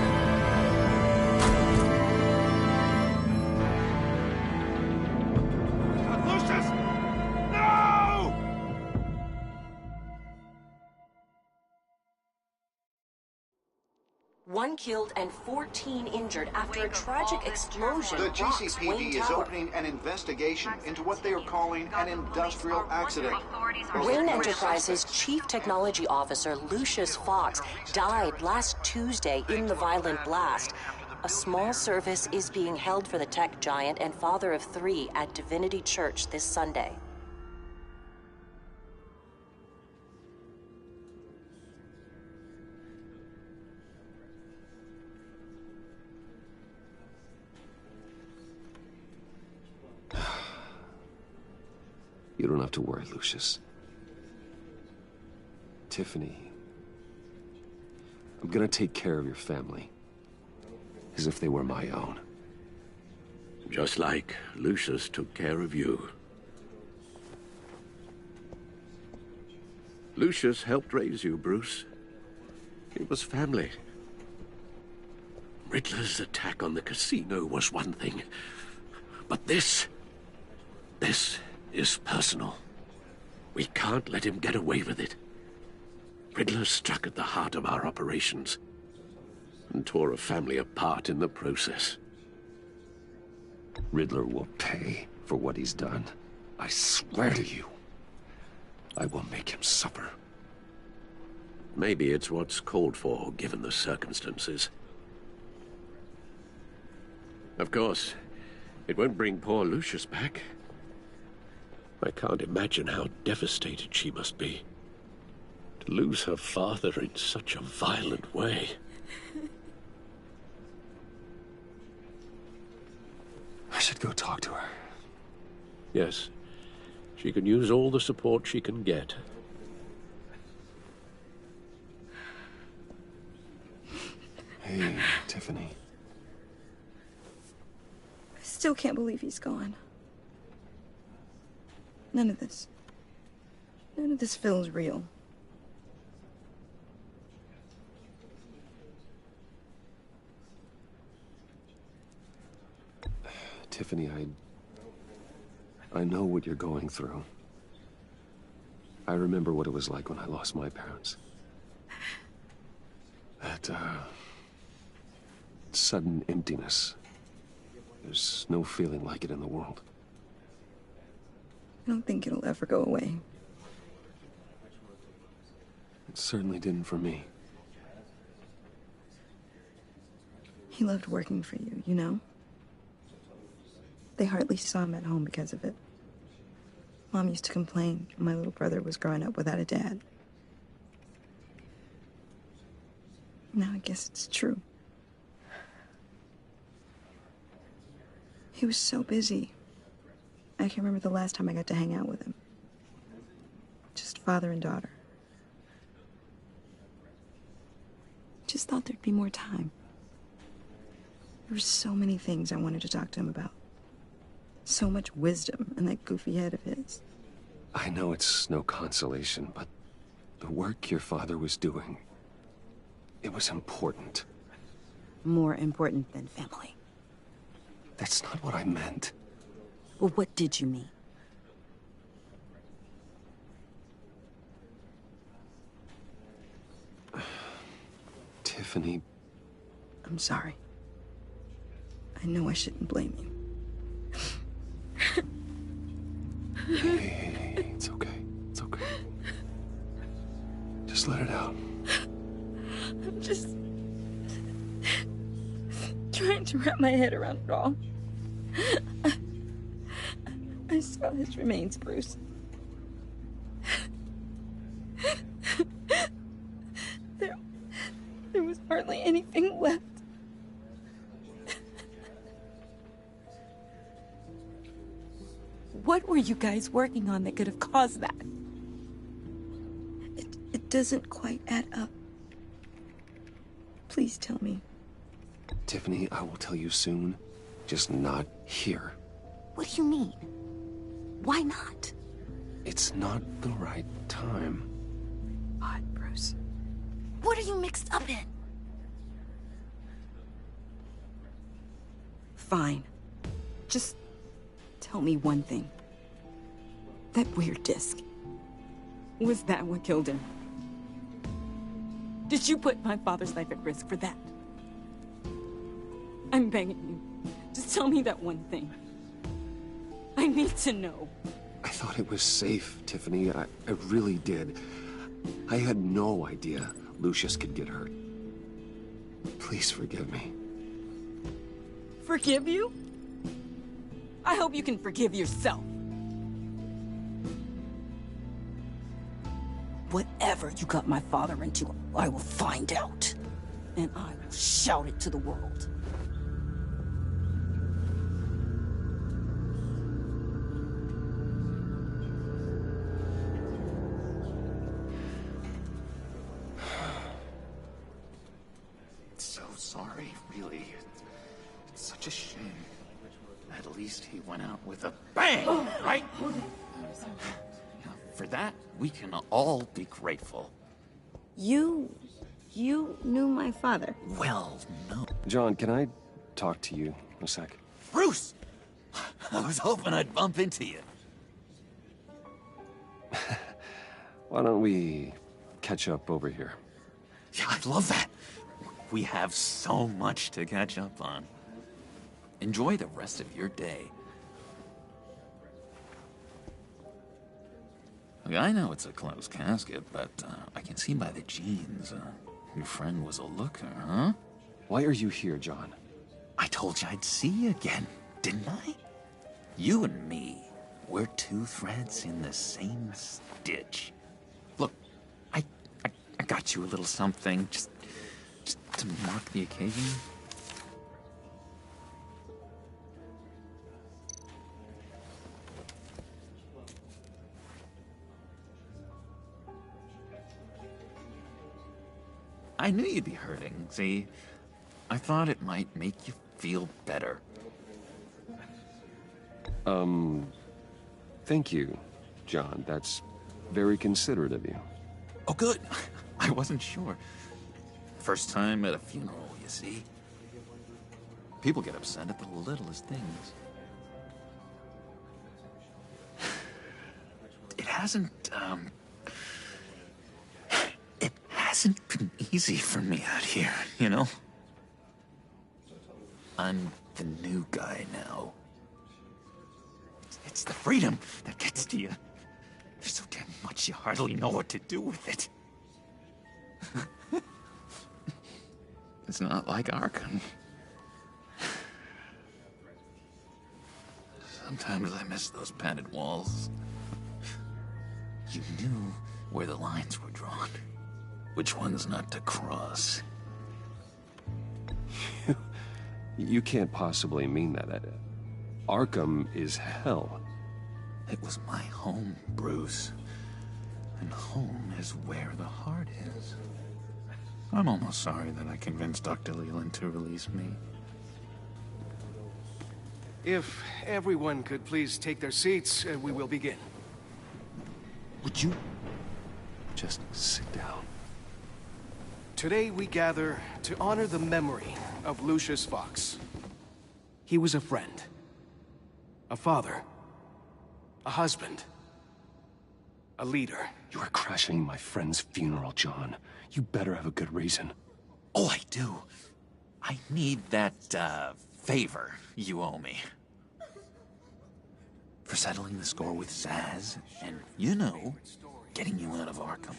One killed and 14 injured after a tragic explosion. The rocks GCPD Wayne is Tower. opening an investigation into what they are calling an industrial accident. Wayne Enterprises' Chief Technology Officer, Lucius Fox, died last Tuesday in the violent blast. A small service is being held for the tech giant and father of 3 at Divinity Church this Sunday. You don't have to worry, Lucius. Tiffany, I'm gonna take care of your family, as if they were my own. Just like Lucius took care of you. Lucius helped raise you, Bruce. It was family. Riddler's attack on the casino was one thing, but this is personal. We can't let him get away with it. Riddler struck at the heart of our operations and tore a family apart in the process. Riddler will pay for what he's done. I swear to you, I will make him suffer. Maybe it's what's called for, given the circumstances. Of course, it won't bring poor Lucius back. I can't imagine how devastated she must be. To lose her father in such a violent way. I should go talk to her. Yes, she can use all the support she can get. Hey, Tiffany. I still can't believe he's gone. None of this feels real. Tiffany, I know what you're going through. I remember what it was like when I lost my parents. That, sudden emptiness. There's no feeling like it in the world. I don't think it'll ever go away. It certainly didn't for me. He loved working for you, you know? They hardly saw him at home because of it. Mom used to complain my little brother was growing up without a dad. Now I guess it's true. He was so busy. I can remember the last time I got to hang out with him. Just father and daughter. Just thought there'd be more time. There were so many things I wanted to talk to him about. So much wisdom in that goofy head of his. I know it's no consolation, but the work your father was doing, it was important. More important than family. That's not what I meant. Well, what did you mean? Tiffany. I'm sorry. I know I shouldn't blame you. Hey, it's okay. It's okay. Just let it out. I'm just trying to wrap my head around it all. I saw his remains, Bruce. There was hardly anything left. What were you guys working on that could have caused that? It doesn't quite add up. Please tell me. Tiffany, I will tell you soon. Just not here. What do you mean? Why not? It's not the right time. Odd, Bruce. What are you mixed up in? Fine. Just tell me one thing. That weird disc. Was that what killed him? Did you put my father's life at risk for that? I'm begging you. Just tell me that one thing. I need to know. I thought it was safe, Tiffany. I really did. I had no idea Lucius could get hurt. Please forgive me. Forgive you? I hope you can forgive yourself. Whatever you got my father into, I will find out. And I will shout it to the world. sorry, really. It's such a shame. At least he went out with a bang, right? For that, we can all be grateful. You knew my father? Well, no. John, can I talk to you a sec? Bruce! I was hoping I'd bump into you. Why don't we catch up over here? Yeah, I'd love that. We have so much to catch up on. Enjoy the rest of your day. Look, I know it's a closed casket, but I can see by the jeans, your friend was a looker, huh? Why are you here, John? I told you I'd see you again, didn't I? You and me, we're two threads in the same stitch. Look, I got you a little something, just to mark the occasion. I knew you'd be hurting, see? I thought it might make you feel better. Thank you, John. That's very considerate of you. Oh, good. I wasn't sure. First time at a funeral, you see? People get upset at the littlest things. It hasn't been easy for me out here, you know? I'm the new guy now. It's the freedom that gets to you. There's so damn much you hardly know what to do with it. It's not like Arkham. Sometimes I miss those padded walls. You knew where the lines were drawn. Which ones not to cross. You can't possibly mean that. Arkham is hell. It was my home, Bruce. And home is where the heart is. I'm almost sorry that I convinced Dr. Leland to release me. If everyone could please take their seats, we will begin. Would you just sit down? Today we gather to honor the memory of Lucius Fox. He was a friend, a father, a husband, a leader. You are crashing my friend's funeral, John. You better have a good reason. Oh, I do. I need that, favor you owe me. For settling the score with Zaz, and, you know, getting you out of Arkham.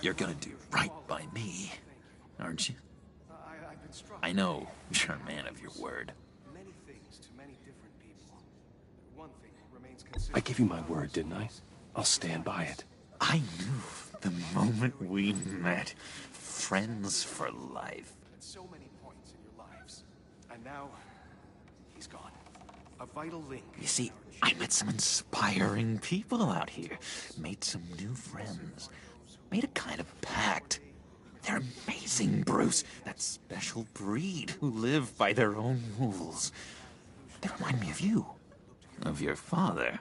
You're gonna do right by me, aren't you? I know you're a man of your word. I gave you my word, didn't I? I'll stand by it. I knew the moment we met. Friends for life. So many points in your lives. And now, he's gone. A vital link. You see, I met some inspiring people out here. Made some new friends. Made a kind of pact. They're amazing, Bruce. That special breed who live by their own rules. They remind me of you. Of your father.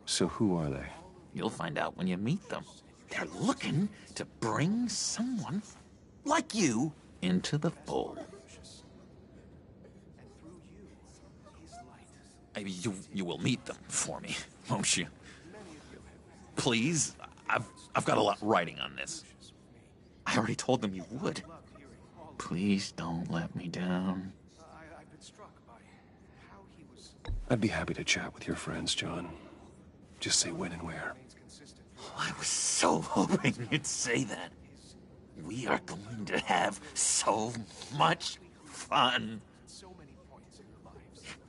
So who are they? You'll find out when you meet them. They're looking to bring someone like you into the fold. You will meet them for me, won't you? Please, I've got a lot riding on this. I already told them you would. Please don't let me down. I'd be happy to chat with your friends, John. Just say when and where. I was so hoping you'd say that. We are going to have so much fun.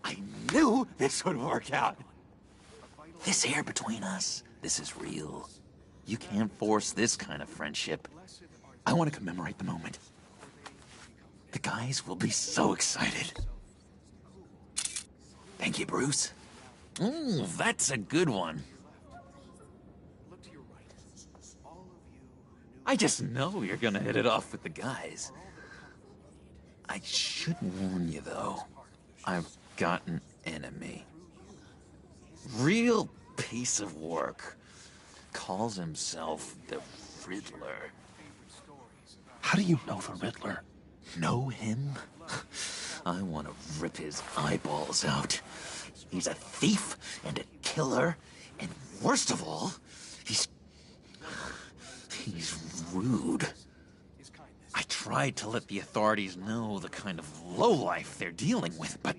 I knew this would work out. This air between us, this is real. You can't force this kind of friendship. I want to commemorate the moment. The guys will be so excited. Thank you, Bruce. Ooh, that's a good one. Look to your right. All of you who knew I just know you're gonna hit it off with the guys. I should warn you, though. I've got an enemy. Real piece of work. Calls himself the Riddler. How do you know the Riddler? Know him? I want to rip his eyeballs out. He's a thief and a killer, and worst of all, he's rude. I tried to let the authorities know the kind of lowlife they're dealing with, but...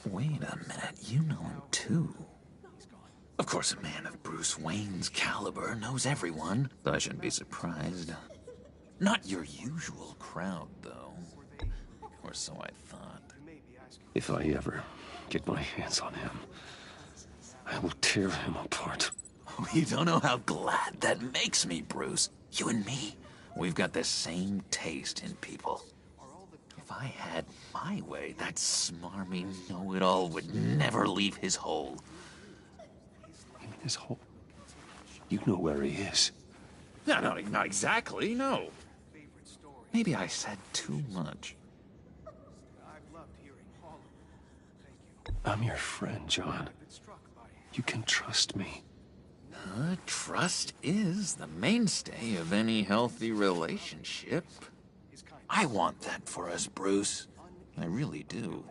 Wait a minute, you know him too. Of course, a man of Bruce Wayne's caliber knows everyone, but I shouldn't be surprised. Not your usual crowd, though. Or so I thought. If I ever get my hands on him, I will tear him apart. Oh, you don't know how glad that makes me, Bruce. You and me, we've got the same taste in people. If I had my way, that smarmy know-it-all would never leave his hole. You mean his hole? You know where he is. No, not exactly, no. Maybe I said too much. I'm your friend, John. You can trust me. Trust is the mainstay of any healthy relationship. I want that for us, Bruce. I really do.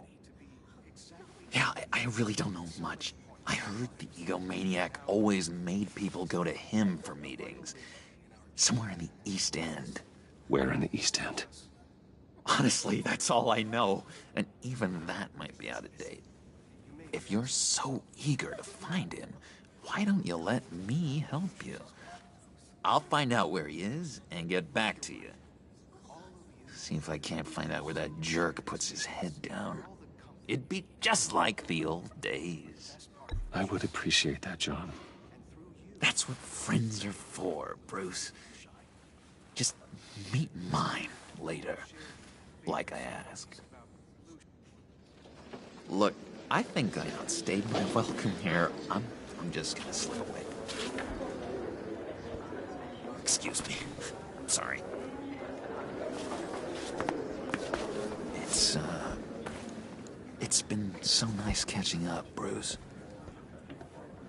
Yeah, I really don't know much. I heard the egomaniac always made people go to him for meetings. Somewhere in the East End. Where in the East End? Honestly, that's all I know. And even that might be out of date. If you're so eager to find him, why don't you let me help you? I'll find out where he is and get back to you. See if I can't find out where that jerk puts his head down. It'd be just like the old days. I would appreciate that, John. That's what friends are for, Bruce. Just meet mine later, like I asked. Look, I think I outstayed my welcome here. I'm just gonna slip away. Excuse me. Sorry. It's been so nice catching up, Bruce.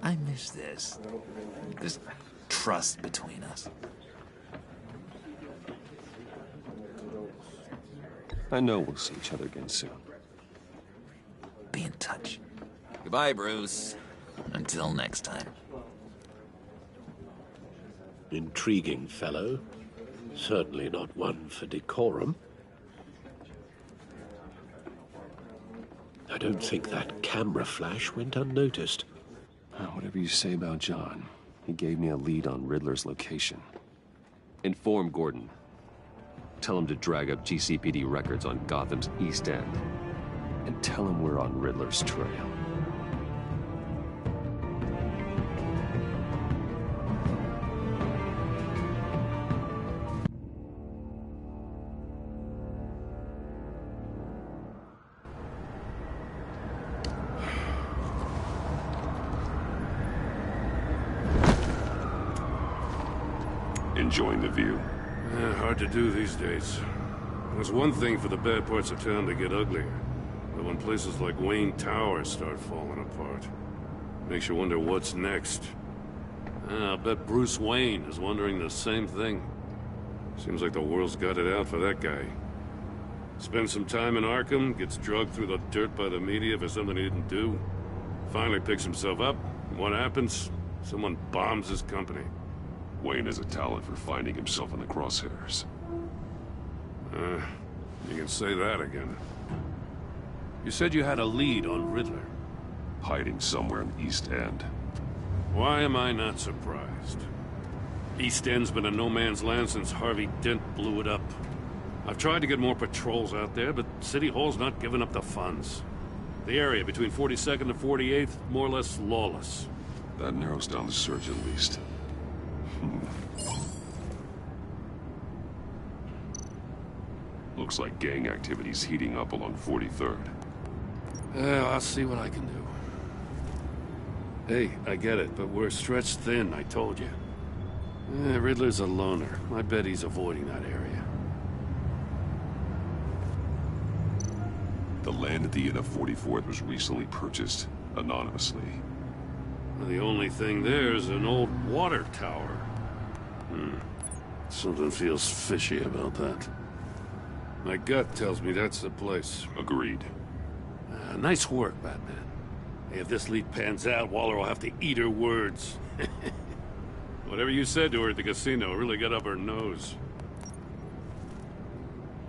I miss this trust between us. I know we'll see each other again soon. Be in touch. Goodbye, Bruce. Until next time. Intriguing fellow. Certainly not one for decorum. I don't think that camera flash went unnoticed. Whatever you say about John, he gave me a lead on Riddler's location. Inform Gordon. Tell him to drag up GCPD records on Gotham's East End. And tell him we're on Riddler's trail. Enjoying the view? Hard to do these days. It's one thing for the bad parts of town to get uglier, but when places like Wayne Tower start falling apart, makes you wonder what's next. I'll bet Bruce Wayne is wondering the same thing. Seems like the world's got it out for that guy. Spends some time in Arkham, gets drugged through the dirt by the media for something he didn't do. Finally picks himself up, and what happens? Someone bombs his company. Wayne has a talent for finding himself in the crosshairs. You can say that again. You said you had a lead on Riddler. Hiding somewhere in the East End. Why am I not surprised? East End's been a no-man's land since Harvey Dent blew it up. I've tried to get more patrols out there, but City Hall's not giving up the funds. The area between 42nd and 48th, more or less lawless. That narrows down the search at least. Looks like gang activity's heating up along 43rd. I'll see what I can do. Hey, I get it, but we're stretched thin, I told you. Riddler's a loner. I bet he's avoiding that area. The land at the end of 44th was recently purchased anonymously. The only thing there is an old water tower. Something feels fishy about that. My gut tells me that's the place. Agreed. Nice work, Batman. Hey, if this lead pans out, Waller will have to eat her words. Whatever you said to her at the casino really got up her nose.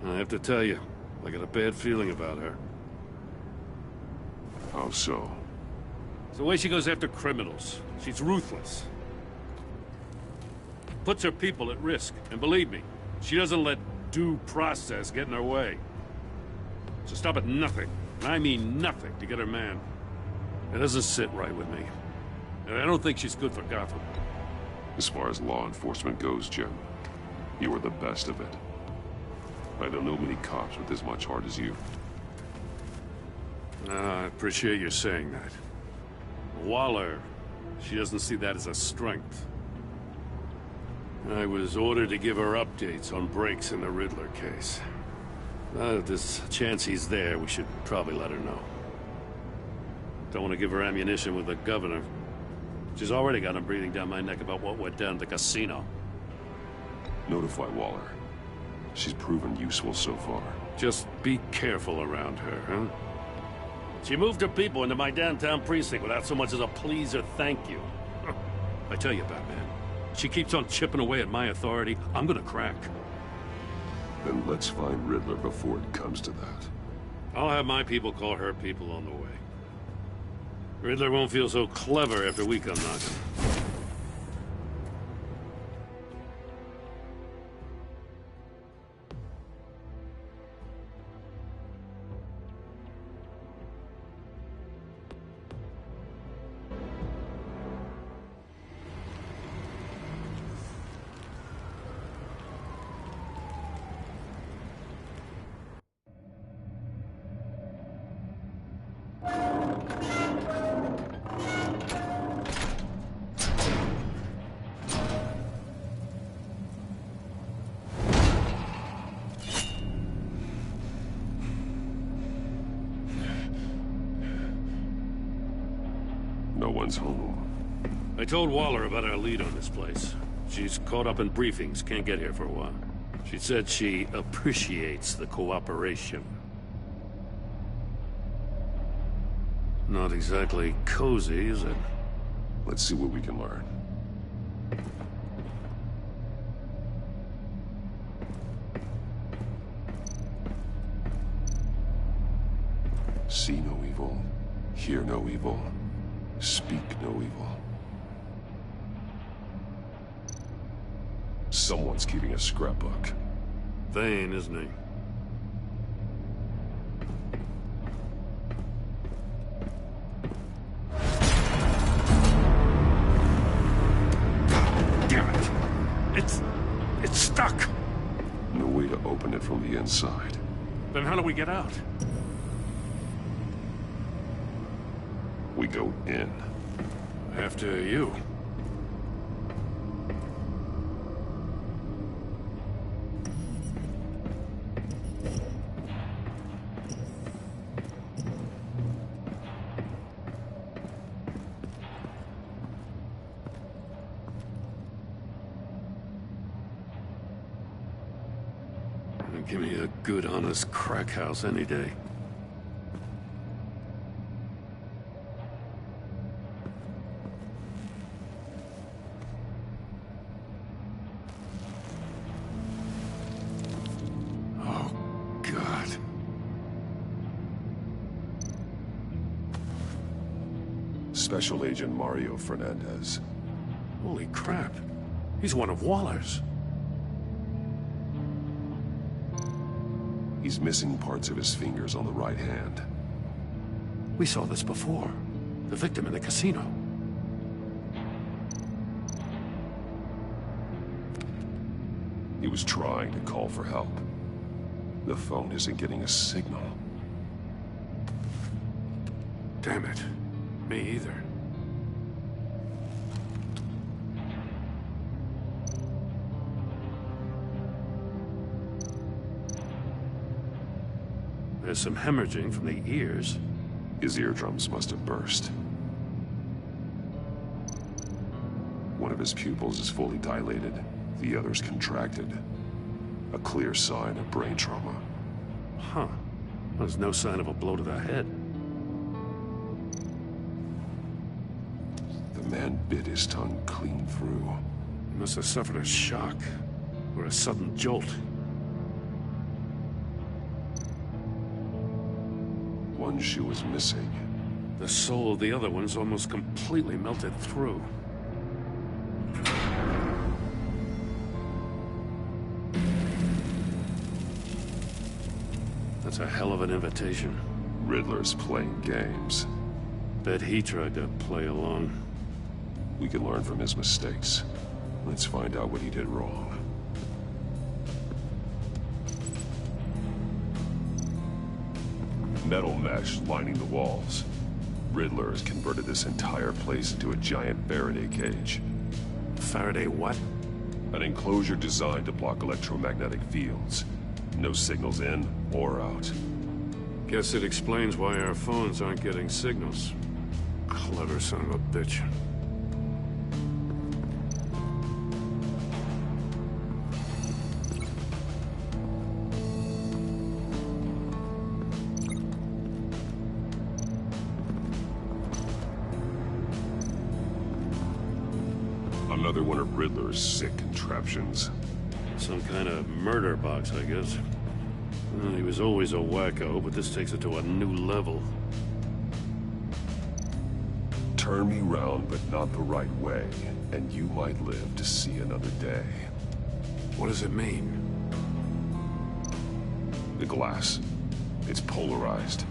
I have to tell you, I got a bad feeling about her. How so? It's the way she goes after criminals. She's ruthless. Puts her people at risk. And believe me, she doesn't let due process get in her way. So stop at nothing, and I mean nothing, to get her man. It doesn't sit right with me. And I don't think she's good for Gotham. As far as law enforcement goes, Jim, you are the best of it. I don't know many cops with as much heart as you. I appreciate you saying that. Waller, she doesn't see that as a strength. I was ordered to give her updates on breaks in the Riddler case. If there's a chance he's there, we should probably let her know. Don't want to give her ammunition with the governor. She's already got him breathing down my neck about what went down at the casino. Notify Waller. She's proven useful so far. Just be careful around her, huh? She moved her people into my downtown precinct without so much as a please or thank you. I tell you, Batman, she keeps on chipping away at my authority, I'm gonna crack. Then let's find Riddler before it comes to that. I'll have my people call her people on the way. Riddler won't feel so clever after we come knocking. No one's home. I told Waller about our lead on this place. She's caught up in briefings, can't get here for a while. She said she appreciates the cooperation. Not exactly cozy, is it? Let's see what we can learn. See no evil, hear no evil, speak no evil. Someone's keeping a scrapbook. Vane, isn't he? Damn it! It's stuck! No way to open it from the inside. Then how do we get out? We go in. After you. Give me a good, honest crack house any day. Oh, God. Special Agent Mario Fernandez. Holy crap. He's one of Waller's. He's missing parts of his fingers on the right hand. We saw this before. The victim in the casino. He was trying to call for help. The phone isn't getting a signal. Damn it. Me either. There's some hemorrhaging from the ears. His eardrums must have burst. One of his pupils is fully dilated, the other's contracted. A clear sign of brain trauma. Huh. There's no sign of a blow to the head. The man bit his tongue clean through. He must have suffered a shock, or a sudden jolt. One shoe is missing. The sole of the other one's almost completely melted through. That's a hell of an invitation. Riddler's playing games. Bet he tried to play along. We can learn from his mistakes. Let's find out what he did wrong. Metal mesh lining the walls. Riddler has converted this entire place into a giant Faraday cage. Faraday what? An enclosure designed to block electromagnetic fields. No signals in or out. Guess it explains why our phones aren't getting signals. Clever son of a bitch. Another one of Riddler's sick contraptions. Some kind of murder box, I guess. Well, he was always a wacko, but this takes it to a new level. Turn me round, but not the right way, and you might live to see another day. What does it mean? The glass. It's polarized.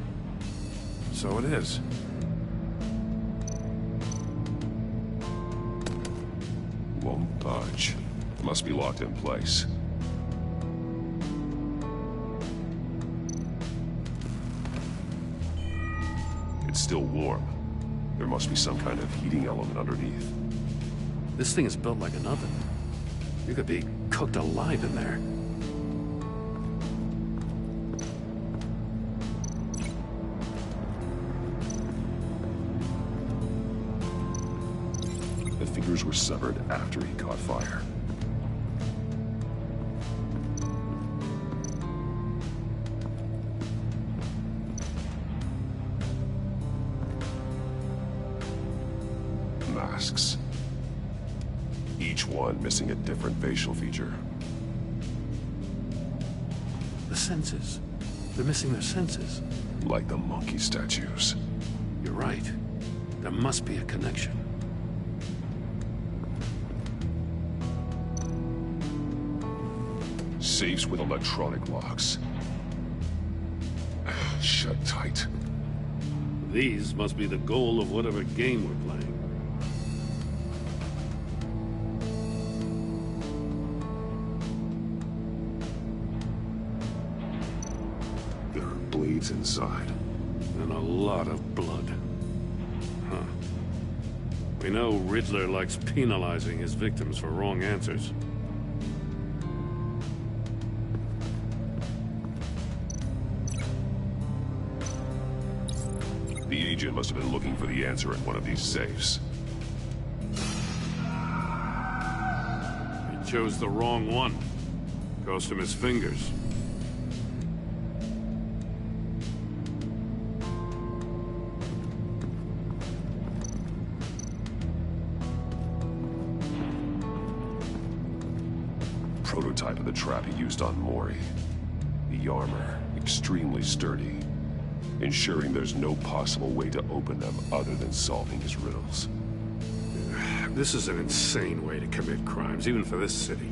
So it is. Won't budge. Must be locked in place. It's still warm. There must be some kind of heating element underneath. This thing is built like an oven. You could be cooked alive in there. The fingers were severed after he caught fire. Masks. Each one missing a different facial feature. The senses. They're missing their senses. Like the monkey statues. You're right. There must be a connection. Safes with electronic locks. Shut tight. These must be the goal of whatever game we're playing. There are bleeds inside. And a lot of blood. Huh. We know Riddler likes penalizing his victims for wrong answers. The agent must have been looking for the answer in one of these safes. He chose the wrong one. Cost him his fingers. Prototype of the trap he used on Mori. The armor, extremely sturdy, ensuring there's no possible way to open them other than solving his riddles. This is an insane way to commit crimes, even for this city.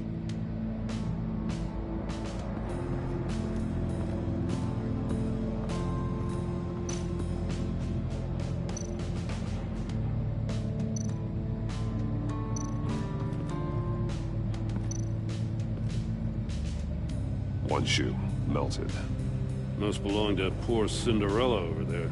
One shoe, melted. Must belong to poor Cinderella over there.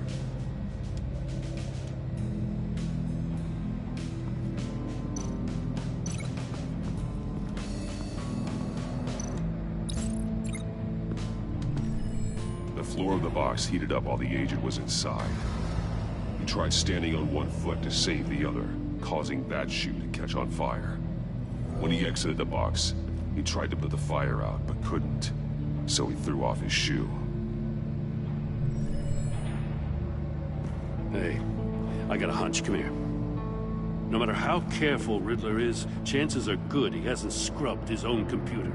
The floor of the box heated up while the agent was inside. He tried standing on one foot to save the other, causing that shoe to catch on fire. When he exited the box, he tried to put the fire out, but couldn't, so he threw off his shoe. Hey, I got a hunch. Come here. No matter how careful Riddler is, chances are good he hasn't scrubbed his own computer.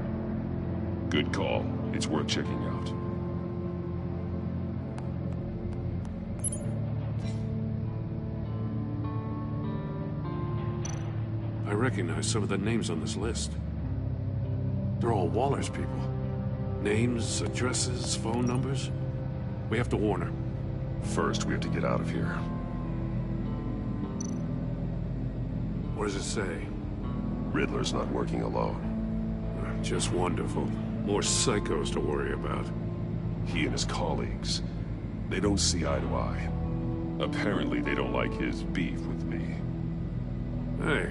Good call. It's worth checking out. I recognize some of the names on this list. They're all Waller's people. Names, addresses, phone numbers. We have to warn her. First, we have to get out of here. What does it say? Riddler's not working alone. Just wonderful. More psychos to worry about. He and his colleagues, they don't see eye to eye. Apparently, they don't like his beef with me. Hey,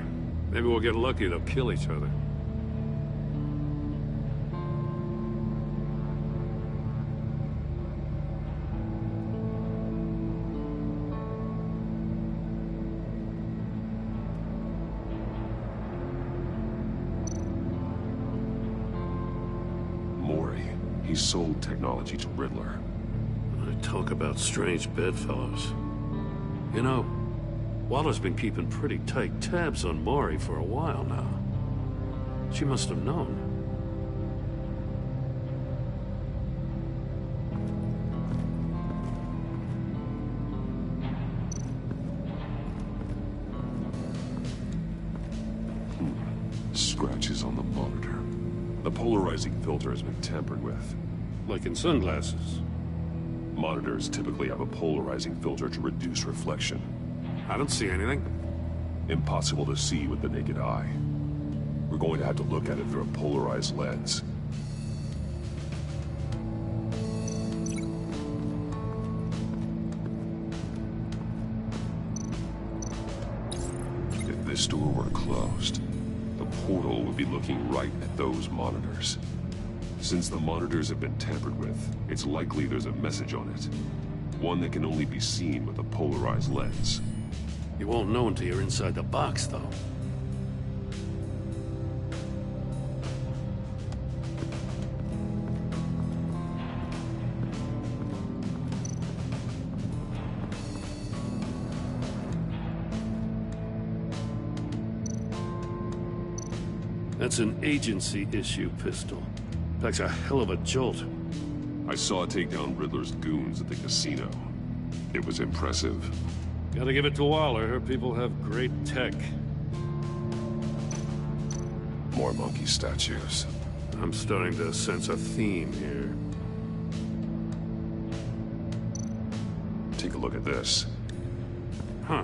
maybe we'll get lucky. They'll kill each other. He sold technology to Riddler. I talk about strange bedfellows. You know, Waller's been keeping pretty tight tabs on Maury for a while now. She must have known. Scratches on the monitor. The polarizing filter has been tampered with. Like in sunglasses. Monitors typically have a polarizing filter to reduce reflection. I don't see anything. Impossible to see with the naked eye. We're going to have to look at it through a polarized lens. If this door were closed, the portal would be looking right at those monitors. Since the monitors have been tampered with, it's likely there's a message on it. One that can only be seen with a polarized lens. You won't know until you're inside the box, though. That's an agency-issue pistol. Packs a hell of a jolt. I saw it take down Riddler's goons at the casino. It was impressive. Gotta give it to Waller. Her people have great tech. More monkey statues. I'm starting to sense a theme here. Take a look at this. Huh.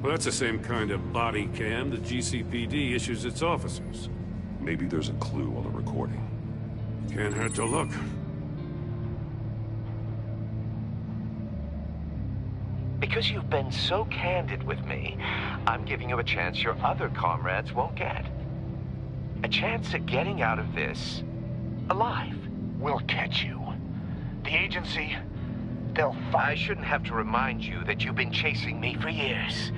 Well, that's the same kind of body cam the GCPD issues its officers. Maybe there's a clue on the recording. Can't hurt to look. Because you've been so candid with me, I'm giving you a chance your other comrades won't get. A chance at getting out of this alive. We'll catch you. The agency, they'll fight. I shouldn't have to remind you that you've been chasing me for years.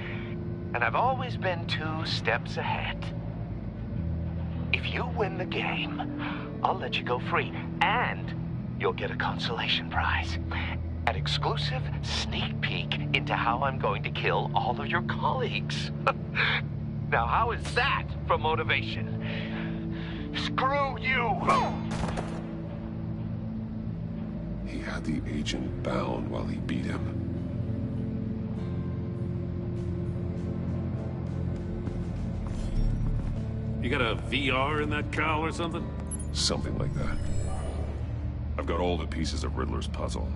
And I've always been 2 steps ahead. If you win the game, I'll let you go free. And you'll get a consolation prize. An exclusive sneak peek into how I'm going to kill all of your colleagues. Now, how is that for motivation? Screw you! He had the agent bound while he beat him. You got a VR in that cowl or something? Something like that. I've got all the pieces of Riddler's puzzle.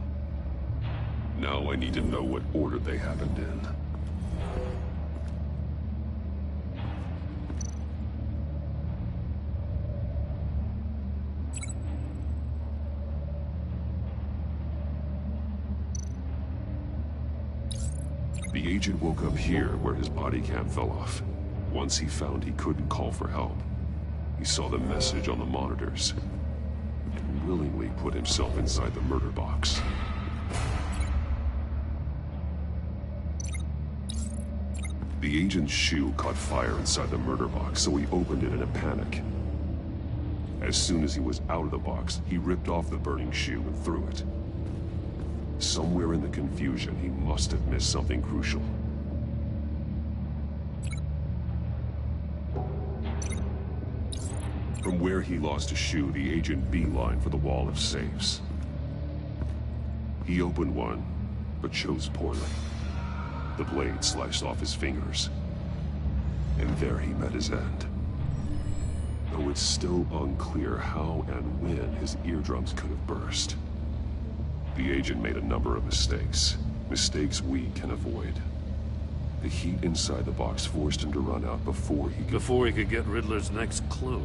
Now I need to know what order they happened in. The agent woke up here where his body cam fell off. Once he found he couldn't call for help, he saw the message on the monitors. and willingly put himself inside the murder box. The agent's shoe caught fire inside the murder box, so he opened it in a panic. As soon as he was out of the box, he ripped off the burning shoe and threw it. Somewhere in the confusion, he must have missed something crucial. From where he lost a shoe, the agent beelined for the wall of safes. He opened one, but chose poorly. The blade sliced off his fingers, and there he met his end. Though it's still unclear how and when his eardrums could have burst. The agent made a number of mistakes. Mistakes we can avoid. The heat inside the box forced him to run out before he could get Riddler's next clue.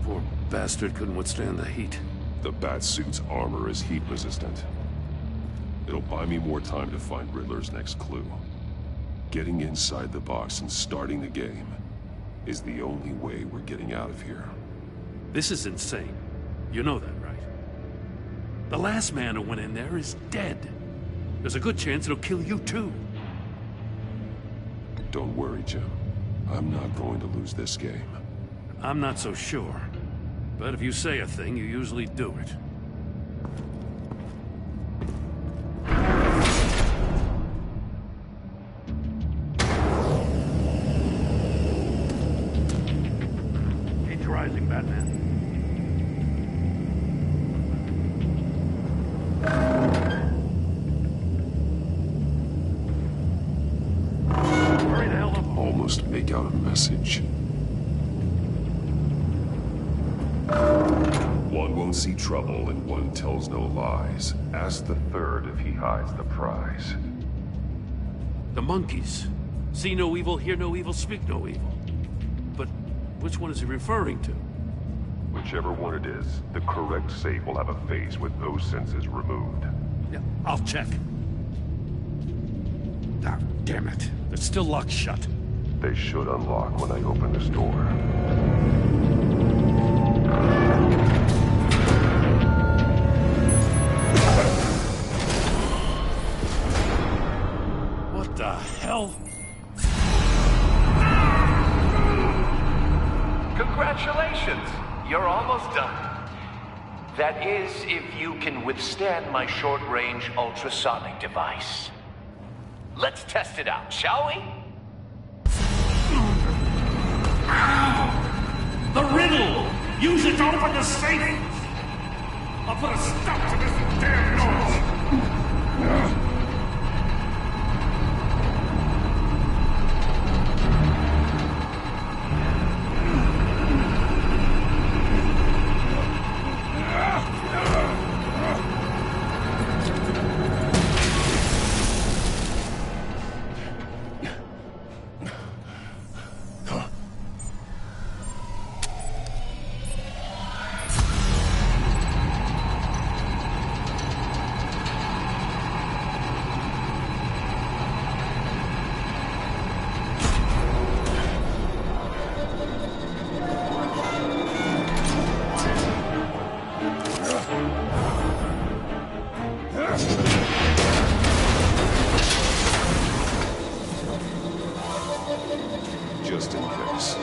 Poor bastard couldn't withstand the heat. The Batsuit's armor is heat resistant. It'll buy me more time to find Riddler's next clue. Getting inside the box and starting the game is the only way we're getting out of here. This is insane. You know that, right? The last man who went in there is dead. There's a good chance it'll kill you too. Don't worry, Jim. I'm not going to lose this game. I'm not so sure. But if you say a thing, you usually do it. Heat's rising, Batman. Hurry the hell up. Almost make out a message. One won't see trouble and one tells no lies. Ask the third if he hides the prize. The monkeys. See no evil, hear no evil, speak no evil. But which one is he referring to? Whichever one it is, the correct safe will have a face with those senses removed. Yeah, I'll check. Ah, damn it. They're still locked shut. They should unlock when I open this door. What the hell? Congratulations! You're almost done. That is, if you can withstand my short-range ultrasonic device. Let's test it out, shall we? The riddle! Use it to open the safe! I'll put a stop to this damn noise! Just in case.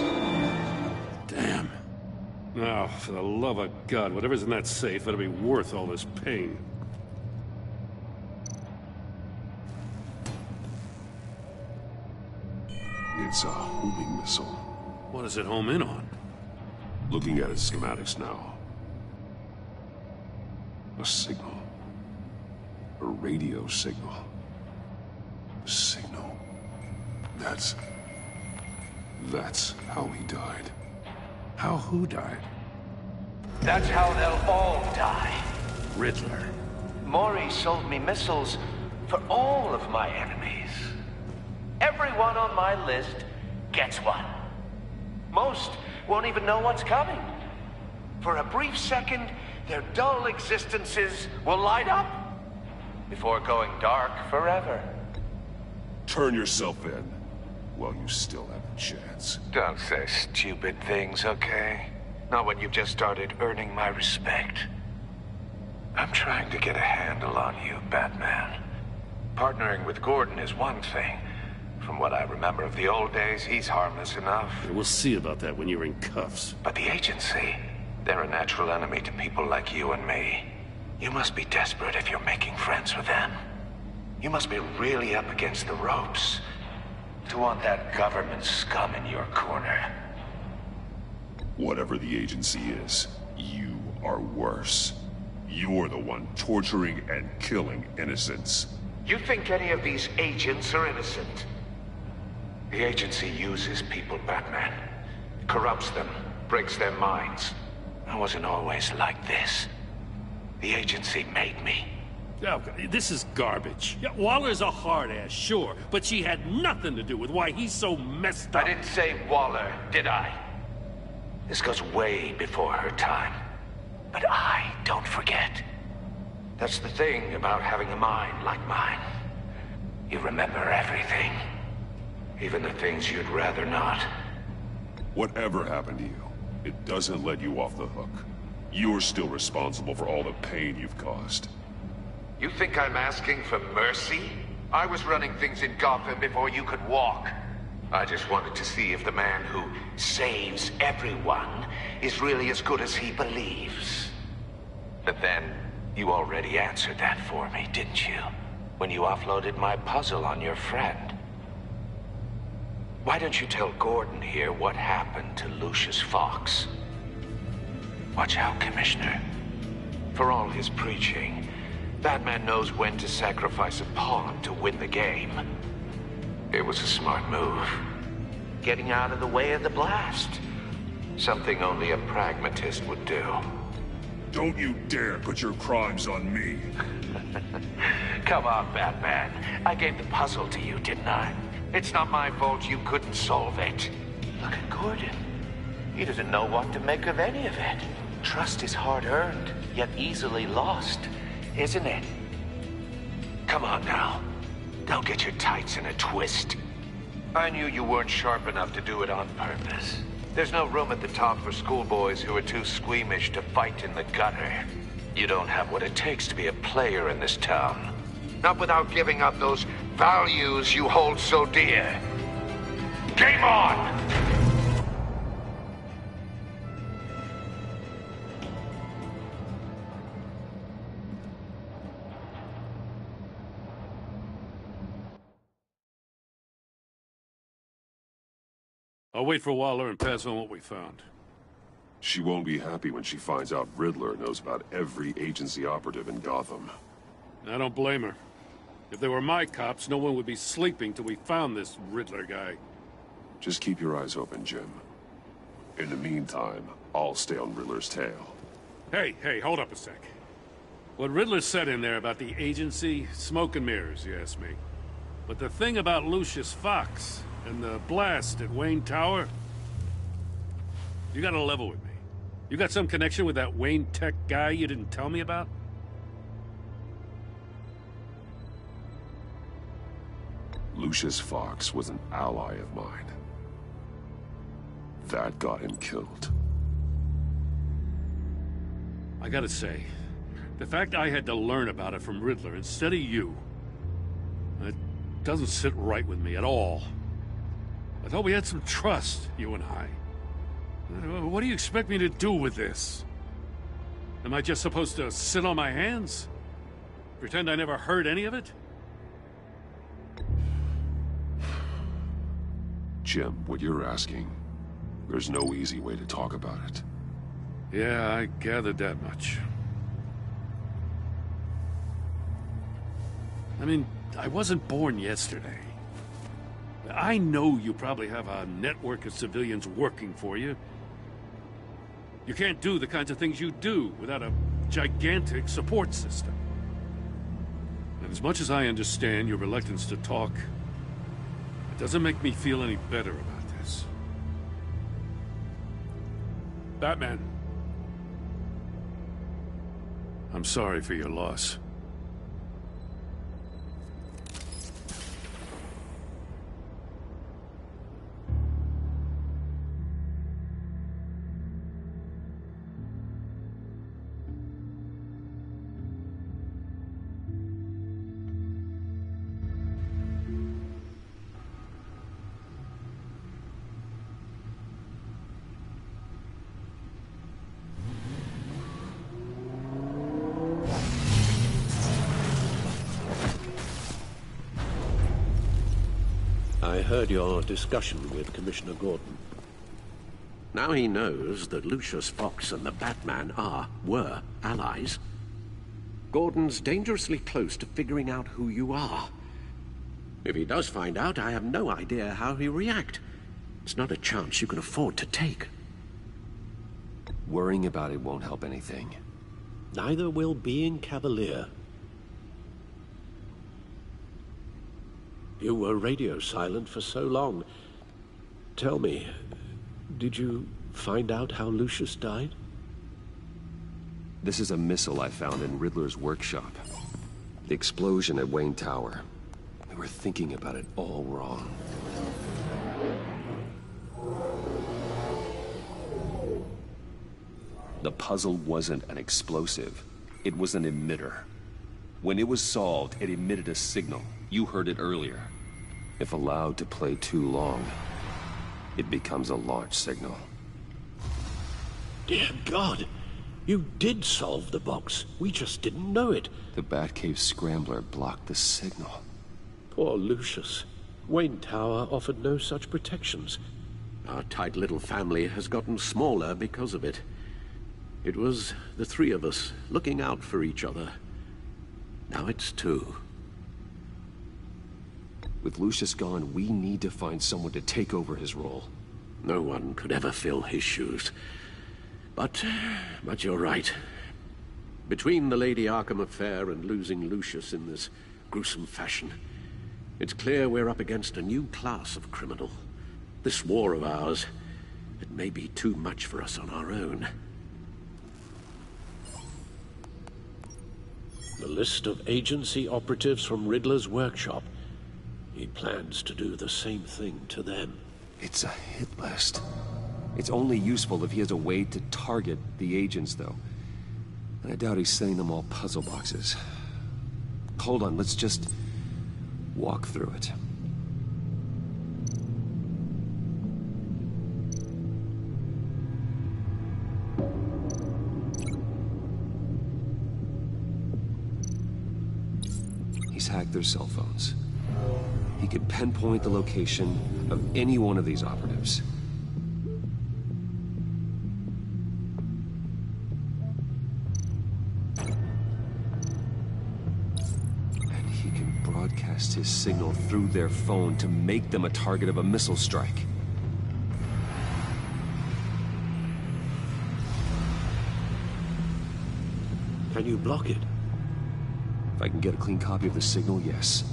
Damn. Oh, for the love of God, whatever's in that safe, it'll be worth all this pain. It's a homing missile. What does it home in on? Looking at its schematics now. A signal. A radio signal. A signal. That's how he died. How who died? That's how they'll all die. Riddler. Maury sold me missiles for all of my enemies. Everyone on my list gets one. Most won't even know what's coming. For a brief second, their dull existences will light up before going dark forever. Turn yourself in while you still have a chance. Don't say stupid things, okay? Not when you've just started earning my respect. I'm trying to get a handle on you, Batman. Partnering with Gordon is one thing. From what I remember of the old days, he's harmless enough. We'll see about that when you're in cuffs. But the agency, they're a natural enemy to people like you and me. You must be desperate if you're making friends with them. You must be really up against the ropes to want that government scum in your corner. Whatever the agency is, you are worse. You're the one torturing and killing innocents. You think any of these agents are innocent? The agency uses people, Batman. Corrupts them, breaks their minds. I wasn't always like this. The agency made me. Oh, this is garbage. Yeah, Waller's a hard-ass, sure, but she had nothing to do with why he's so messed up. I didn't say Waller, did I? This goes way before her time. But I don't forget. That's the thing about having a mind like mine. You remember everything. Even the things you'd rather not. Whatever happened to you, it doesn't let you off the hook. You're still responsible for all the pain you've caused. You think I'm asking for mercy? I was running things in Gotham before you could walk. I just wanted to see if the man who saves everyone is really as good as he believes. But then, you already answered that for me, didn't you? When you offloaded my puzzle on your friend. Why don't you tell Gordon here what happened to Lucius Fox? Watch out, Commissioner. For all his preaching, Batman knows when to sacrifice a pawn to win the game. It was a smart move. Getting out of the way of the blast. Something only a pragmatist would do. Don't you dare put your crimes on me. Come on, Batman. I gave the puzzle to you, didn't I? It's not my fault you couldn't solve it. Look at Gordon. He doesn't know what to make of any of it. Trust is hard-earned, yet easily lost, isn't it? Come on now. Don't get your tights in a twist. I knew you weren't sharp enough to do it on purpose. There's no room at the top for schoolboys who are too squeamish to fight in the gutter. You don't have what it takes to be a player in this town. Not without giving up those values you hold so dear. Game on! I'll wait for Waller and pass on what we found. She won't be happy when she finds out Riddler knows about every agency operative in Gotham. I don't blame her. If they were my cops, no one would be sleeping till we found this Riddler guy. Just keep your eyes open, Jim. In the meantime, I'll stay on Riddler's tail. Hey, hold up a sec. What Riddler said in there about the agency, smoke and mirrors, you ask me. But the thing about Lucius Fox and the blast at Wayne Tower, you gotta level with me. You got some connection with that Wayne Tech guy you didn't tell me about? Lucius Fox was an ally of mine. That got him killed. I gotta say, the fact I had to learn about it from Riddler instead of you, it doesn't sit right with me at all. I thought we had some trust, you and I. What do you expect me to do with this? Am I just supposed to sit on my hands? Pretend I never heard any of it? Jim, what you're asking, there's no easy way to talk about it. Yeah, I gathered that much. I mean, I wasn't born yesterday. I know you probably have a network of civilians working for you. You can't do the kinds of things you do without a gigantic support system. And as much as I understand your reluctance to talk, it doesn't make me feel any better about this. Batman. I'm sorry for your loss. I heard your discussion with Commissioner Gordon. Now he knows that Lucius Fox and the Batman were allies. Gordon's dangerously close to figuring out who you are. If he does find out, I have no idea how he'll react. It's not a chance you can afford to take. Worrying about it won't help anything. Neither will being cavalier. You were radio silent for so long. Tell me, did you find out how Lucius died? This is a missile I found in Riddler's workshop. The explosion at Wayne Tower. We were thinking about it all wrong. The puzzle wasn't an explosive. It was an emitter. When it was solved, it emitted a signal. You heard it earlier. If allowed to play too long, it becomes a launch signal. Dear God! You did solve the box. We just didn't know it. The Batcave scrambler blocked the signal. Poor Lucius. Wayne Tower offered no such protections. Our tight little family has gotten smaller because of it. It was the three of us looking out for each other. Now it's two. With Lucius gone, we need to find someone to take over his role. No one could ever fill his shoes. But you're right. Between the Lady Arkham affair and losing Lucius in this gruesome fashion, it's clear we're up against a new class of criminal. This war of ours, it may be too much for us on our own. The list of agency operatives from Riddler's workshop. He plans to do the same thing to them. It's a hit list. It's only useful if he has a way to target the agents, though. And I doubt he's sending them all puzzle boxes. Hold on, let's just walk through it. He's hacked their cell phones. He could pinpoint the location of any one of these operatives. And he can broadcast his signal through their phone to make them a target of a missile strike. Can you block it? If I can get a clean copy of the signal, yes.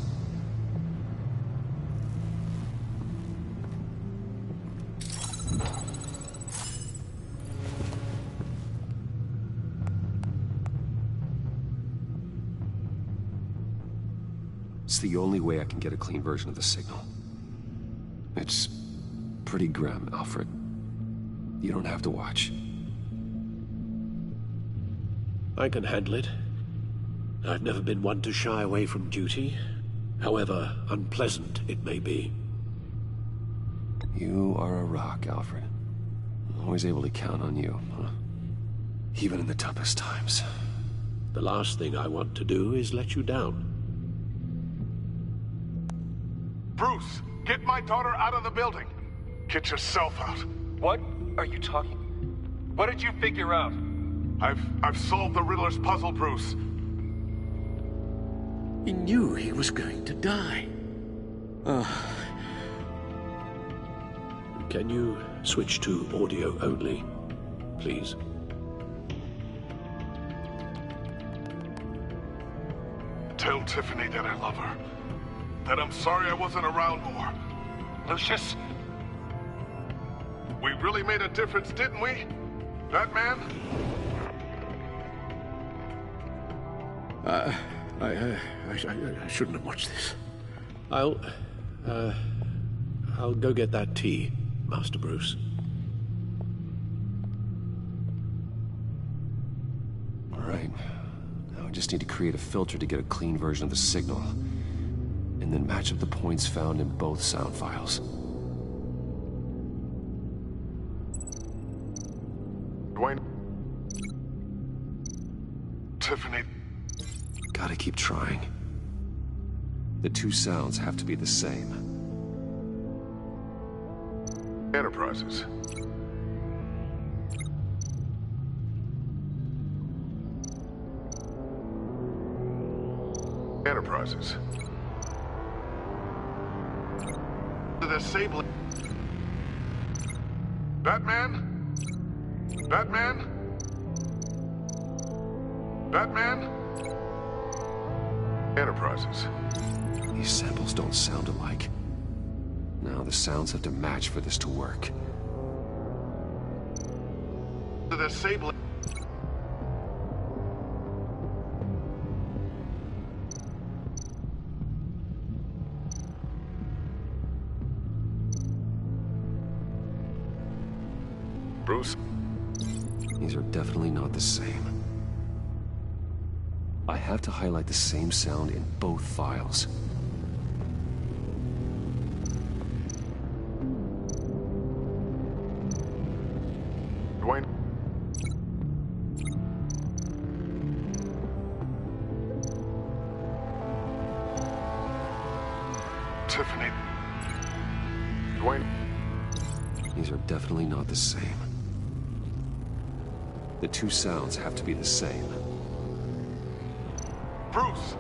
It's the only way I can get a clean version of the signal. It's pretty grim, Alfred. You don't have to watch. I can handle it. I've never been one to shy away from duty, however unpleasant it may be. You are a rock, Alfred. I'm always able to count on you, huh? Even in the toughest times. The last thing I want to do is let you down. Bruce, get my daughter out of the building. Get yourself out. What are you talking? What did you figure out? I've solved the Riddler's puzzle, Bruce. He knew he was going to die. Can you switch to audio only, please? Tell Tiffany that I love her. That I'm sorry I wasn't around more. Lucius? We really made a difference, didn't we? Batman? I shouldn't have watched this. I'll go get that tea, Master Bruce. All right. Now I just need to create a filter to get a clean version of the signal. And then match up the points found in both sound files. Dwayne. Tiffany. Gotta keep trying. The two sounds have to be the same. Enterprises. Enterprises. The disabling. Batman? Batman? Batman? Enterprises. These samples don't sound alike. Now the sounds have to match for this to work. The disabling. Bruce? These are definitely not the same. I have to highlight the same sound in both files. Dwayne? Tiffany? Dwayne? These are definitely not the same. The two sounds have to be the same. Bruce!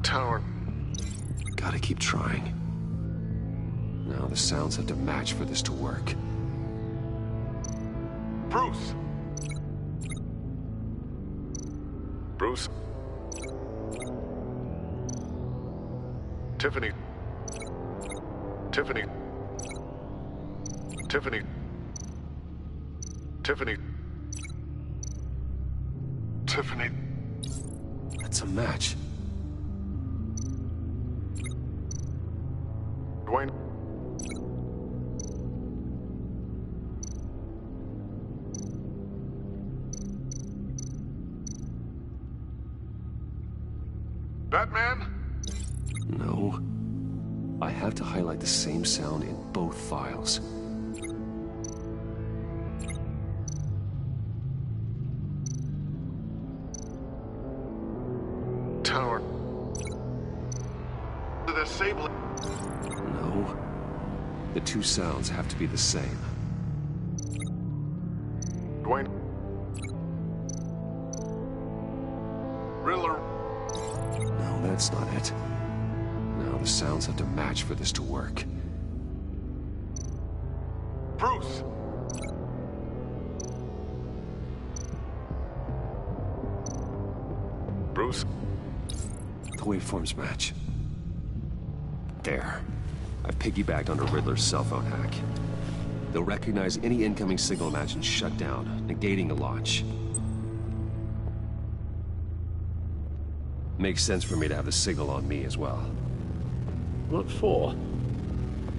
Tower. Gotta keep trying. Now the sounds have to match for this to work. Bruce! Bruce? Tiffany? Tiffany? Tiffany? Tiffany? Tiffany? That's a match. Dwayne? Batman? No. I have to highlight the same sound in both files. Tower. The disabling. No. The two sounds have to be the same. Dwayne. Riddler. No, that's not it. Now the sounds have to match for this to work. Bruce. Bruce. The waveforms match. There. I've piggybacked onto Riddler's cell phone hack. They'll recognize any incoming signal match and shut down, negating the launch. Makes sense for me to have the signal on me as well. What for?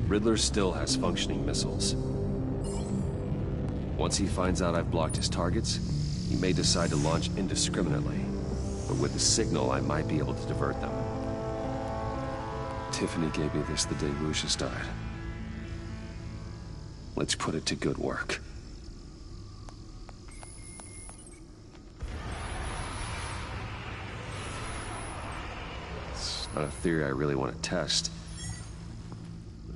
Riddler still has functioning missiles. Once he finds out I've blocked his targets, he may decide to launch indiscriminately. But with the signal, I might be able to divert them. Tiffany gave me this the day Lucius died. Let's put it to good work. It's not a theory I really want to test.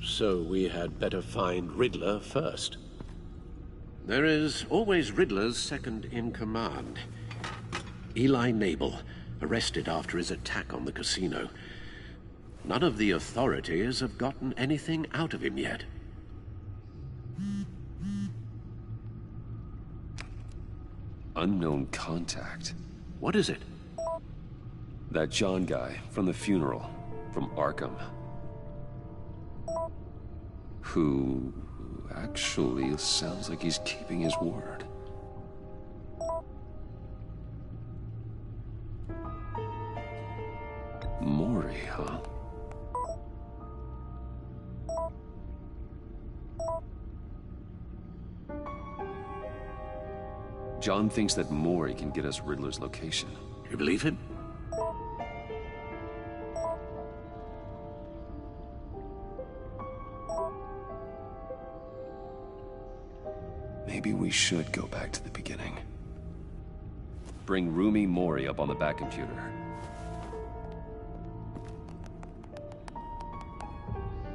So we had better find Riddler first. There is always Riddler's second in command. Eli Nabel, arrested after his attack on the casino. None of the authorities have gotten anything out of him yet. Unknown contact. What is it? That John guy from the funeral, from Arkham. Who actually sounds like he's keeping his word. Mori, huh? John thinks that Mori can get us Riddler's location. You believe him? Maybe we should go back to the beginning. Bring Rumi Mori up on the back computer.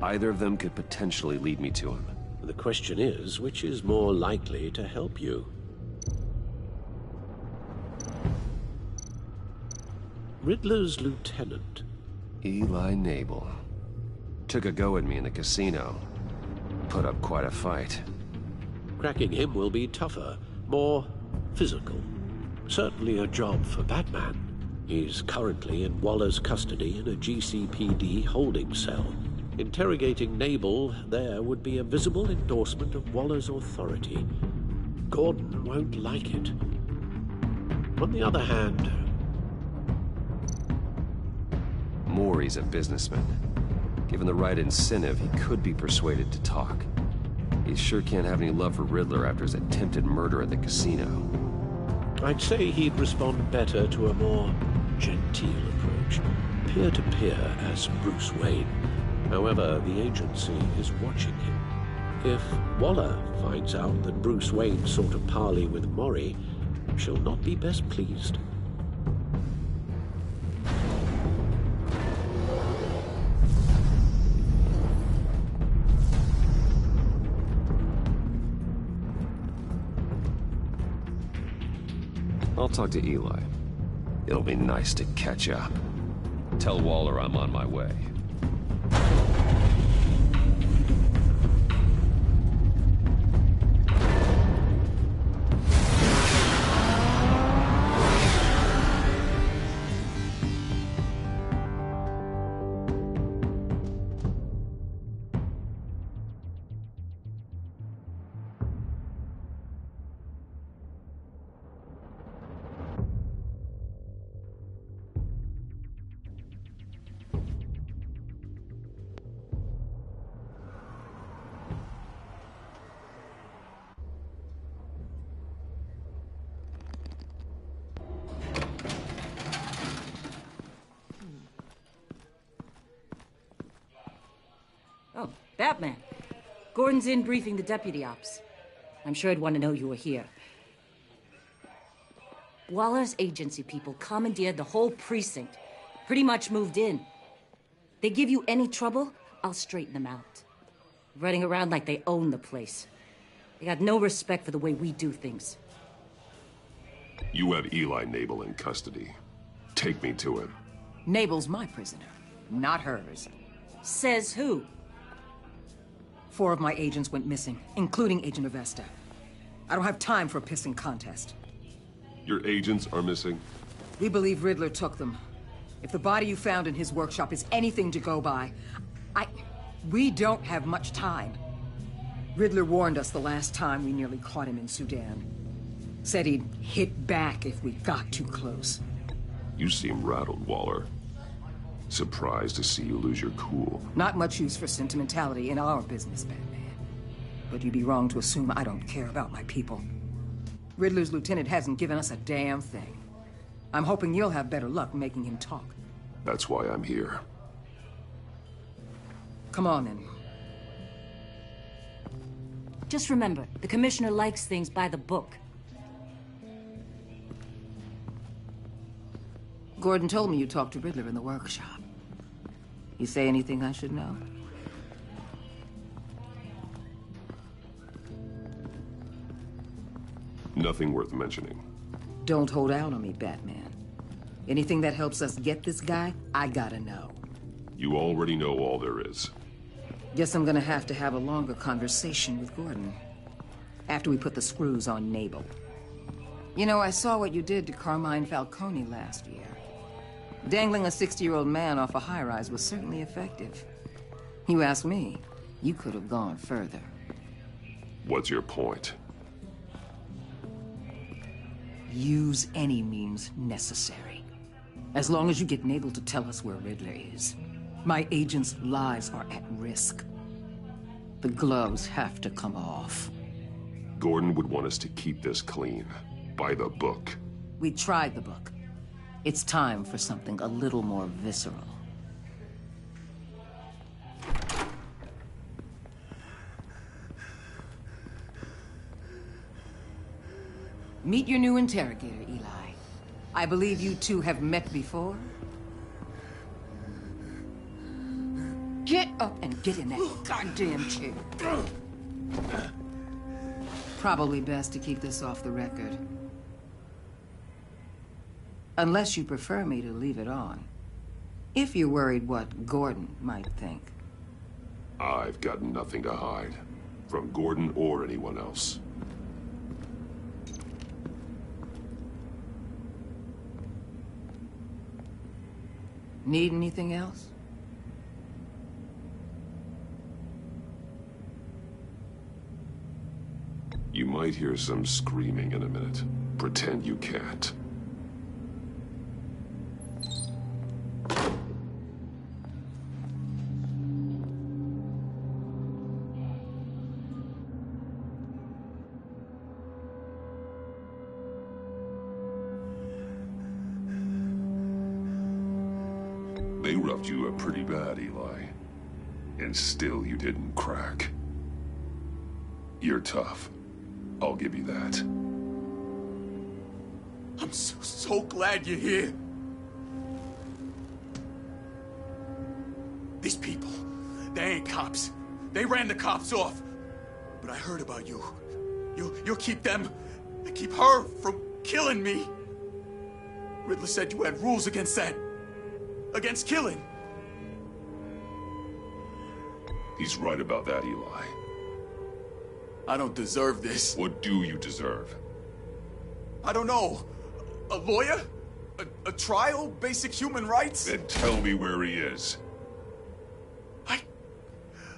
Either of them could potentially lead me to him. The question is, which is more likely to help you? Riddler's lieutenant. Eli Nabel. Took a go at me in the casino. Put up quite a fight. Cracking him will be tougher, more physical. Certainly a job for Batman. He's currently in Waller's custody in a GCPD holding cell. Interrogating Nabel there would be a visible endorsement of Waller's authority. Gordon won't like it. On the other hand... Maury's a businessman. Given the right incentive, he could be persuaded to talk. He sure can't have any love for Riddler after his attempted murder at the casino. I'd say he'd respond better to a more genteel approach. Peer-to-peer as Bruce Wayne. However, the agency is watching him. If Waller finds out that Bruce Wayne sought a parley with Maury, she'll not be best pleased. I'll talk to Eli. It'll be nice to catch up. Tell Waller I'm on my way. Oh, Batman. Gordon's in briefing the deputy ops. I'm sure I'd want to know you were here. Waller's agency people commandeered the whole precinct. Pretty much moved in. They give you any trouble, I'll straighten them out. Running around like they own the place. They got no respect for the way we do things. You have Eli Nabel in custody. Take me to him. Nabel's my prisoner, not hers. Says who? 4 of my agents went missing, including Agent of ESTE. I don't have time for a pissing contest. Your agents are missing? We believe Riddler took them. If the body you found in his workshop is anything to go by, we don't have much time. Riddler warned us the last time we nearly caught him in Sudan. Said he'd hit back if we got too close. You seem rattled, Waller. Surprised to see you lose your cool. Not much use for sentimentality in our business, Batman. But you'd be wrong to assume I don't care about my people. Riddler's lieutenant hasn't given us a damn thing. I'm hoping you'll have better luck making him talk. That's why I'm here. Come on, then. Just remember, the commissioner likes things by the book. Gordon told me you talked to Riddler in the workshop. You say anything I should know? Nothing worth mentioning. Don't hold out on me, Batman. Anything that helps us get this guy, I gotta know. You already know all there is. Guess I'm gonna have to have a longer conversation with Gordon. After we put the screws on Nabel. You know, I saw what you did to Carmine Falcone last year. Dangling a 60-year-old man off a high-rise was certainly effective. You ask me, you could have gone further. What's your point? Use any means necessary. As long as you get Nabel to tell us where Riddler is. My agents' lives are at risk. The gloves have to come off. Gordon would want us to keep this clean. By the book. We tried the book. It's time for something a little more visceral. Meet your new interrogator, Eli. I believe you two have met before? Get up and get in that goddamn chair. Probably best to keep this off the record. Unless you prefer me to leave it on. If you're worried what Gordon might think. I've got nothing to hide. From Gordon or anyone else. Need anything else? You might hear some screaming in a minute. Pretend you can't. They roughed you up pretty bad, Eli. And still you didn't crack. You're tough. I'll give you that. I'm so glad you're here. These people, they ain't cops. They ran the cops off. But I heard about you. You'll keep them, keep her from killing me. Riddler said you had rules against that. Against killing. He's right about that, Eli. I don't deserve this. What do you deserve? I don't know. A lawyer? A trial? Basic human rights? Then tell me where he is.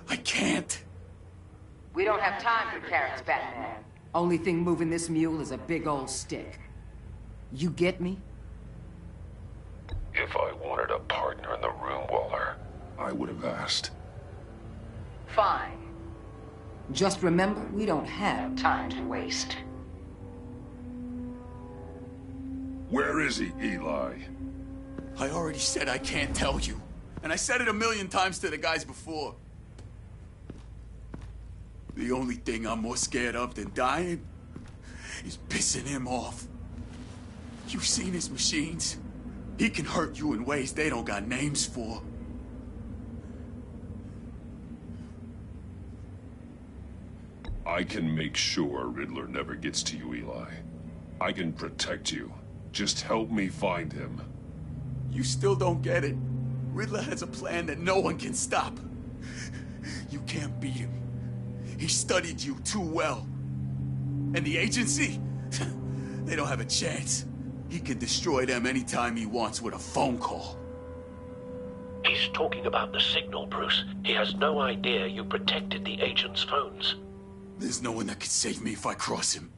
I can't. We don't have time for carrots, Batman. Only thing moving this mule is a big old stick. You get me? If I wanted a partner in the room, Waller, I would have asked. Fine. Just remember, we don't have time to waste. Where is he, Eli? I already said I can't tell you. And I said it 1,000,000 times to the guys before. The only thing I'm more scared of than dying is pissing him off. You've seen his machines. He can hurt you in ways they don't got names for. I can make sure Riddler never gets to you, Eli. I can protect you. Just help me find him. You still don't get it. Riddler has a plan that no one can stop. You can't beat him. He studied you too well. And the agency? They don't have a chance. He can destroy them anytime he wants with a phone call. He's talking about the signal, Bruce. He has no idea you protected the agent's phones. There's no one that can save me if I cross him.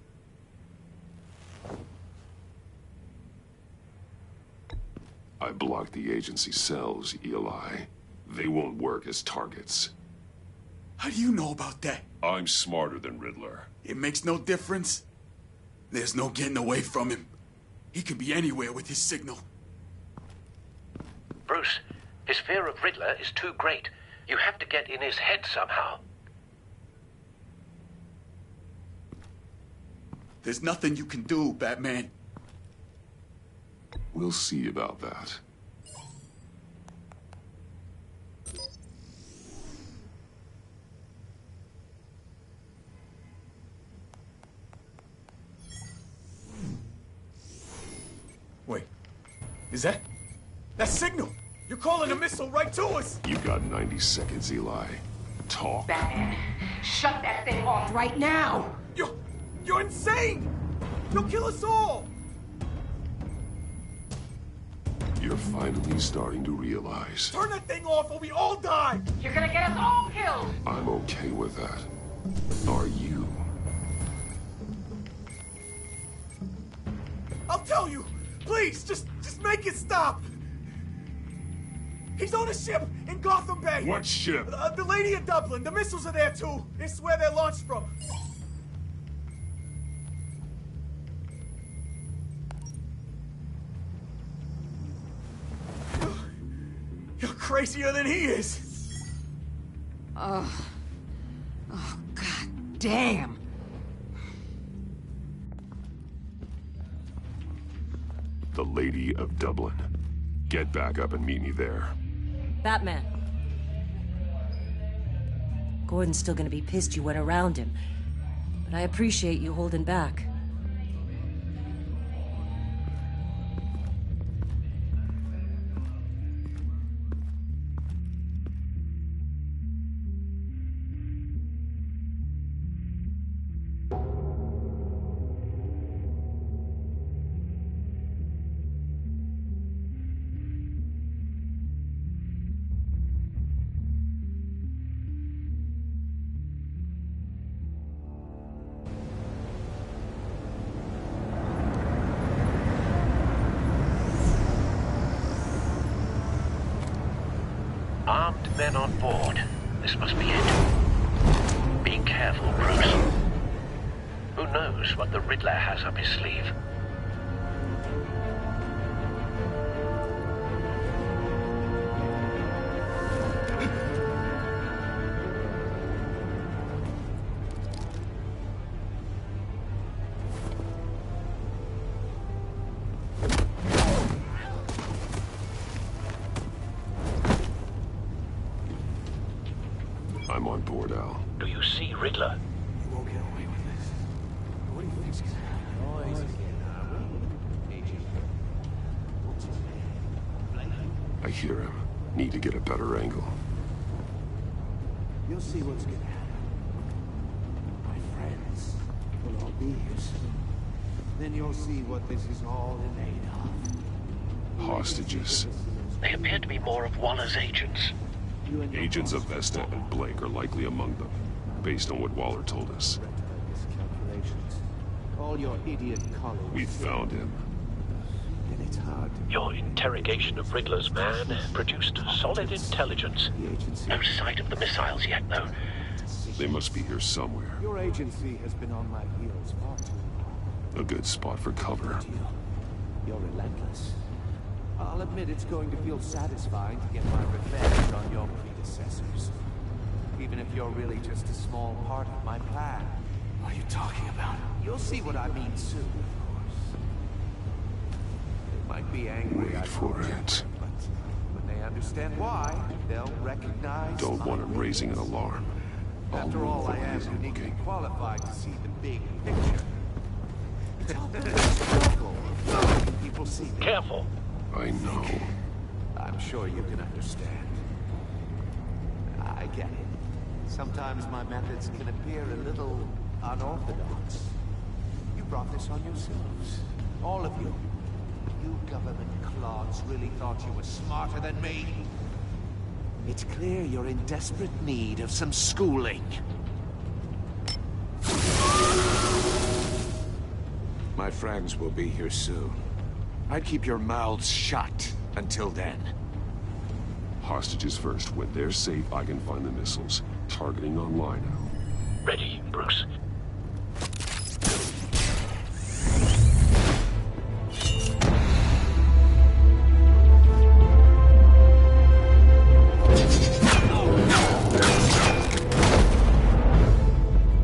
I blocked the agency cells, Eli. They won't work as targets. How do you know about that? I'm smarter than Riddler. It makes no difference. There's no getting away from him. He can be anywhere with his signal. Bruce, his fear of Riddler is too great. You have to get in his head somehow. There's nothing you can do, Batman. We'll see about that. Wait, is that signal? You're calling a missile right to us! You got 90 seconds, Eli. Talk. Batman, shut that thing off right now! You're insane! You'll kill us all! You're finally starting to realize. Turn that thing off or we all die! You're gonna get us all killed! I'm okay with that. Are you? I'll tell you! Please, just make it stop! He's on a ship in Gotham Bay! What ship? The Lady of Dublin. The missiles are there too. It's where they're launched from. You're crazier than he is. Oh, God damn. The Lady of Dublin. Get back up and meet me there. Batman. Gordon's still gonna be pissed you went around him. But I appreciate you holding back. Armed men on board. This must be it. Be careful, Bruce. Who knows what the Riddler has up his sleeve? I'm on board, Al. Do you see Riddler? You won't get away with this. What do you think's gonna happen? I hear him. Need to get a better angle. You'll see what's gonna happen. My friends will all be here soon. Then you'll see what this is all made of. Hostages. They appear to be more of Waller's agents. Agents of ESTE and Blake are likely among them, based on what Waller told us. All your idiot colleagues. We found him. And it's hard to... Your interrogation of Riddler's man produced solid intelligence. No sight of the missiles yet, though. They must be here somewhere. Your agency has been on my heels far too long. A good spot for cover. You're relentless. I'll admit it's going to feel satisfying to get my revenge on your predecessors. Even if you're really just a small part of my plan. What are you talking about? You'll see what I mean soon, of course. They might be angry. Wait for it. But when they understand why, they'll recognize... Don't want him raising an alarm. After all, I am uniquely qualified to see the big picture. It's all been a struggle. People see me. Careful. I know. I'm sure you can understand. I get it. Sometimes my methods can appear a little unorthodox. You brought this on yourselves. All of you. You government clods really thought you were smarter than me? It's clear you're in desperate need of some schooling. My friends will be here soon. I'd keep your mouths shut until then. Hostages first. When they're safe, I can find the missiles. Targeting online now. Ready, Bruce.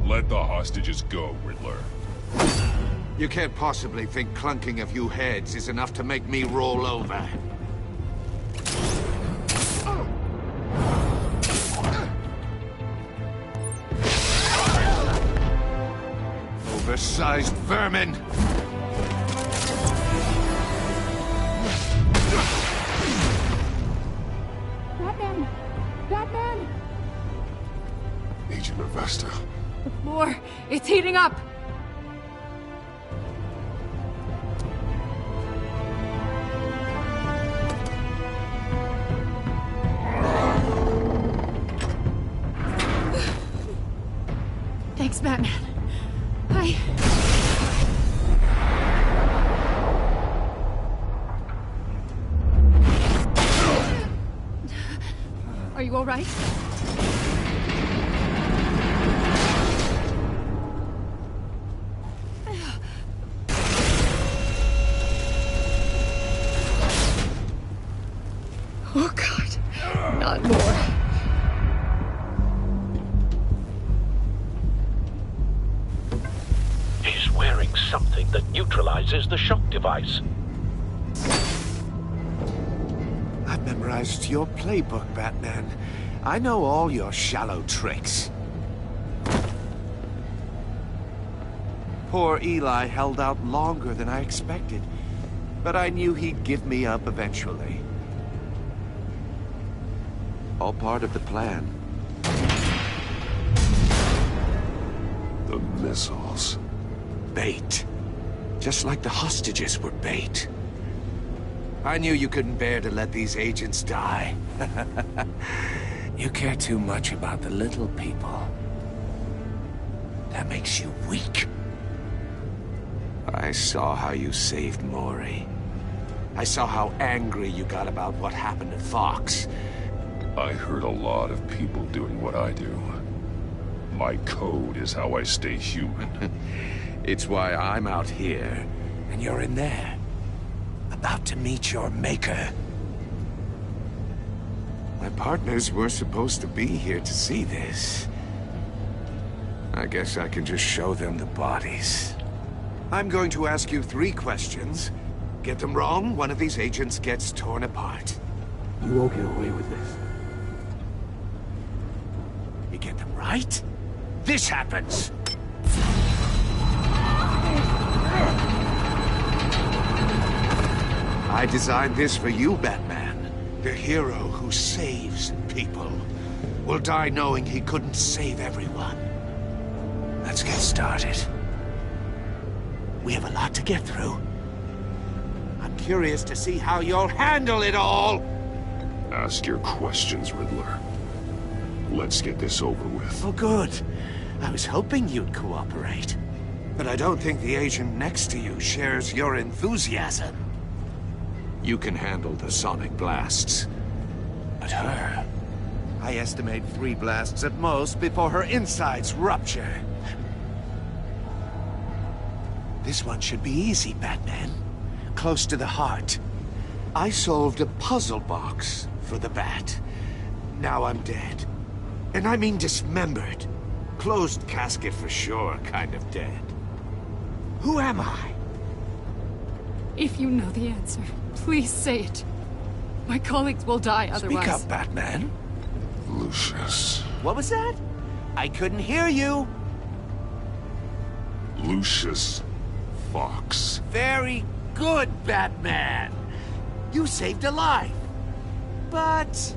Let the hostages go, Riddler. You can't possibly think clunking a few heads is enough to make me roll over. Oversized vermin! Batman! Batman! Agent of Vesta. The floor, it's heating up! Thanks, Batman. Are you all right? Oh, God. Not more. He's wearing something that neutralizes the shock device. I've memorized your playbook, Batman. I know all your shallow tricks. Poor Eli held out longer than I expected, but I knew he'd give me up eventually. All part of the plan. The missiles. Bait. Just like the hostages were bait. I knew you couldn't bear to let these agents die. You care too much about the little people. That makes you weak. I saw how you saved Maury. I saw how angry you got about what happened to Fox. I heard a lot of people doing what I do. My code is how I stay human. It's why I'm out here, and you're in there. About to meet your maker. My partners were supposed to be here to see this. I guess I can just show them the bodies. I'm going to ask you 3 questions. Get them wrong, one of these agents gets torn apart. You won't get away with this. You get them right, this happens. I designed this for you, Batman. The hero who saves people will die knowing he couldn't save everyone. Let's get started. We have a lot to get through. I'm curious to see how you'll handle it all. Ask your questions, Riddler. Let's get this over with. Oh, good. I was hoping you'd cooperate. But I don't think the agent next to you shares your enthusiasm. You can handle the sonic blasts. But her... I estimate 3 blasts at most before her insides rupture. This one should be easy, Batman. Close to the heart. I solved a puzzle box for the Bat. Now I'm dead. And I mean dismembered. Closed casket for sure, kind of dead. Who am I? If you know the answer, please say it. My colleagues will die otherwise. Speak up, Batman. Lucius. What was that? I couldn't hear you. Lucius Fox. Very good, Batman. You saved a life. But...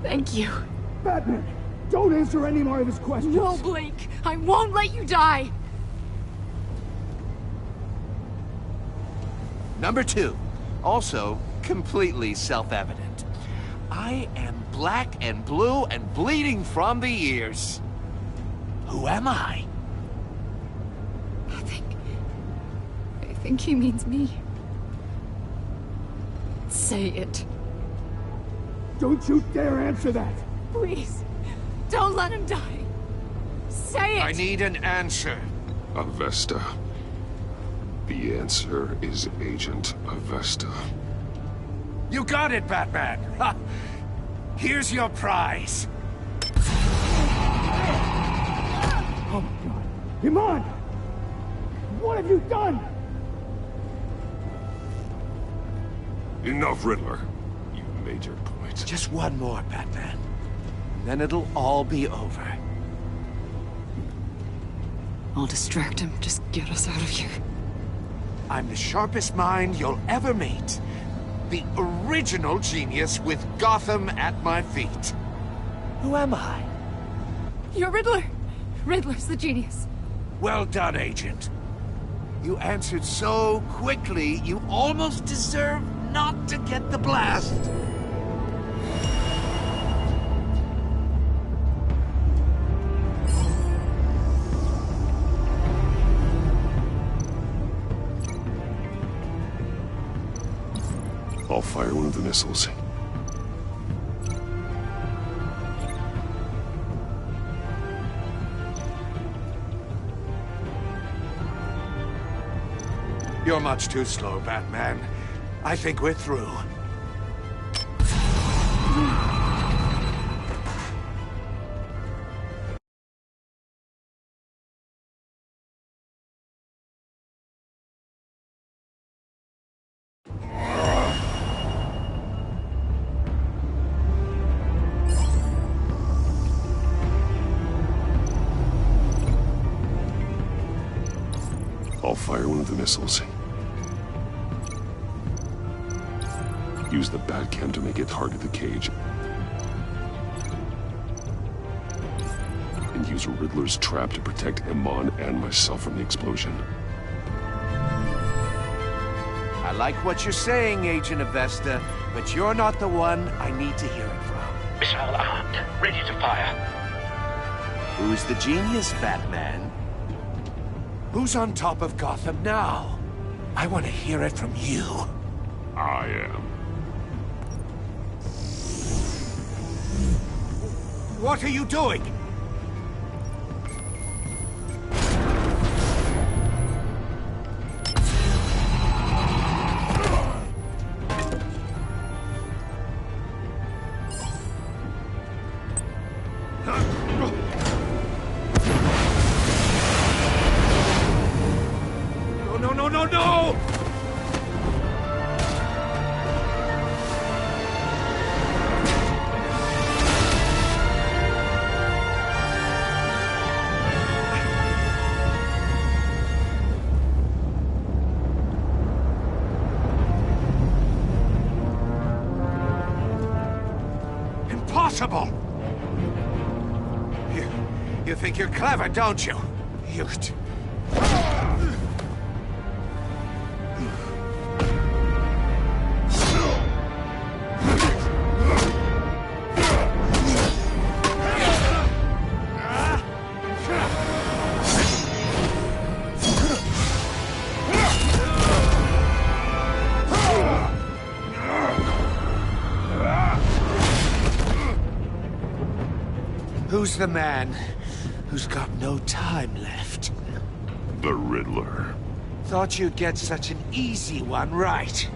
Thank you. Batman, don't answer any more of his questions. No, Blake. I won't let you die. Number 2. Also, completely self-evident. I am black and blue and bleeding from the ears. Who am I? I think he means me. Say it. Don't you dare answer that! Please, don't let him die. Say it! I need an answer. Avesta. The answer is Agent Avesta. You got it, Batman! Ha. Here's your prize. Oh my God! Iman! What have you done? Enough, Riddler. You made your point. Just one more, Batman. Then it'll all be over. I'll distract him. Just get us out of here. I'm the sharpest mind you'll ever meet. The original genius with Gotham at my feet. Who am I? You're Riddler. Riddler's the genius. Well done, Agent. You answered so quickly, you almost deserve not to get the blast. I'll fire one of the missiles. You're much too slow, Batman. I think we're through. I'll fire one of the missiles. Use the bat cam to make it target the cage. And use Riddler's trap to protect Iman and myself from the explosion. I like what you're saying, Agent Avesta, but you're not the one I need to hear it from. Missile armed, ready to fire. Who's the genius, Batman? Who's on top of Gotham now? I want to hear it from you. I am. What are you doing? No! Impossible! You think you're clever, don't you? Who's the man who's got no time left? The Riddler. Thought you'd get such an easy one right.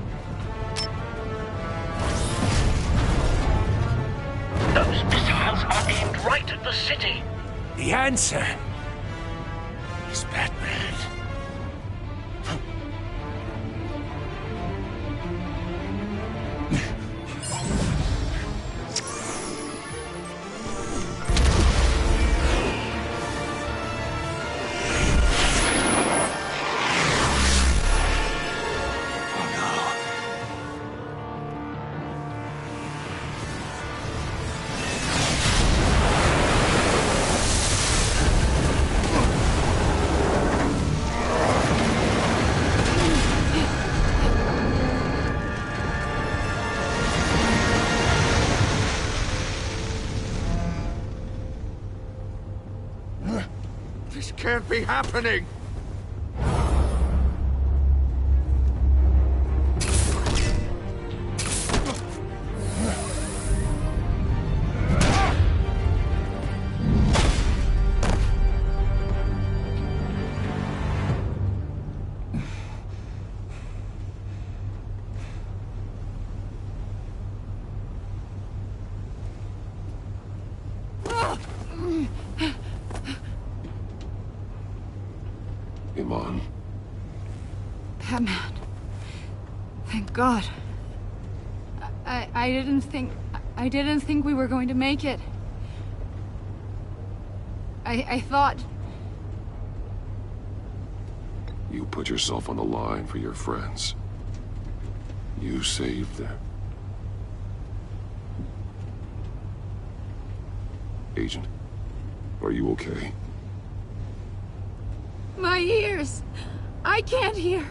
Those missiles are aimed right at the city. The answer is Batman. This can't be happening! Iman. Batman. Thank God. I didn't think we were going to make it. I thought... You put yourself on the line for your friends. You saved them. Agent, are you okay? My ears! I can't hear!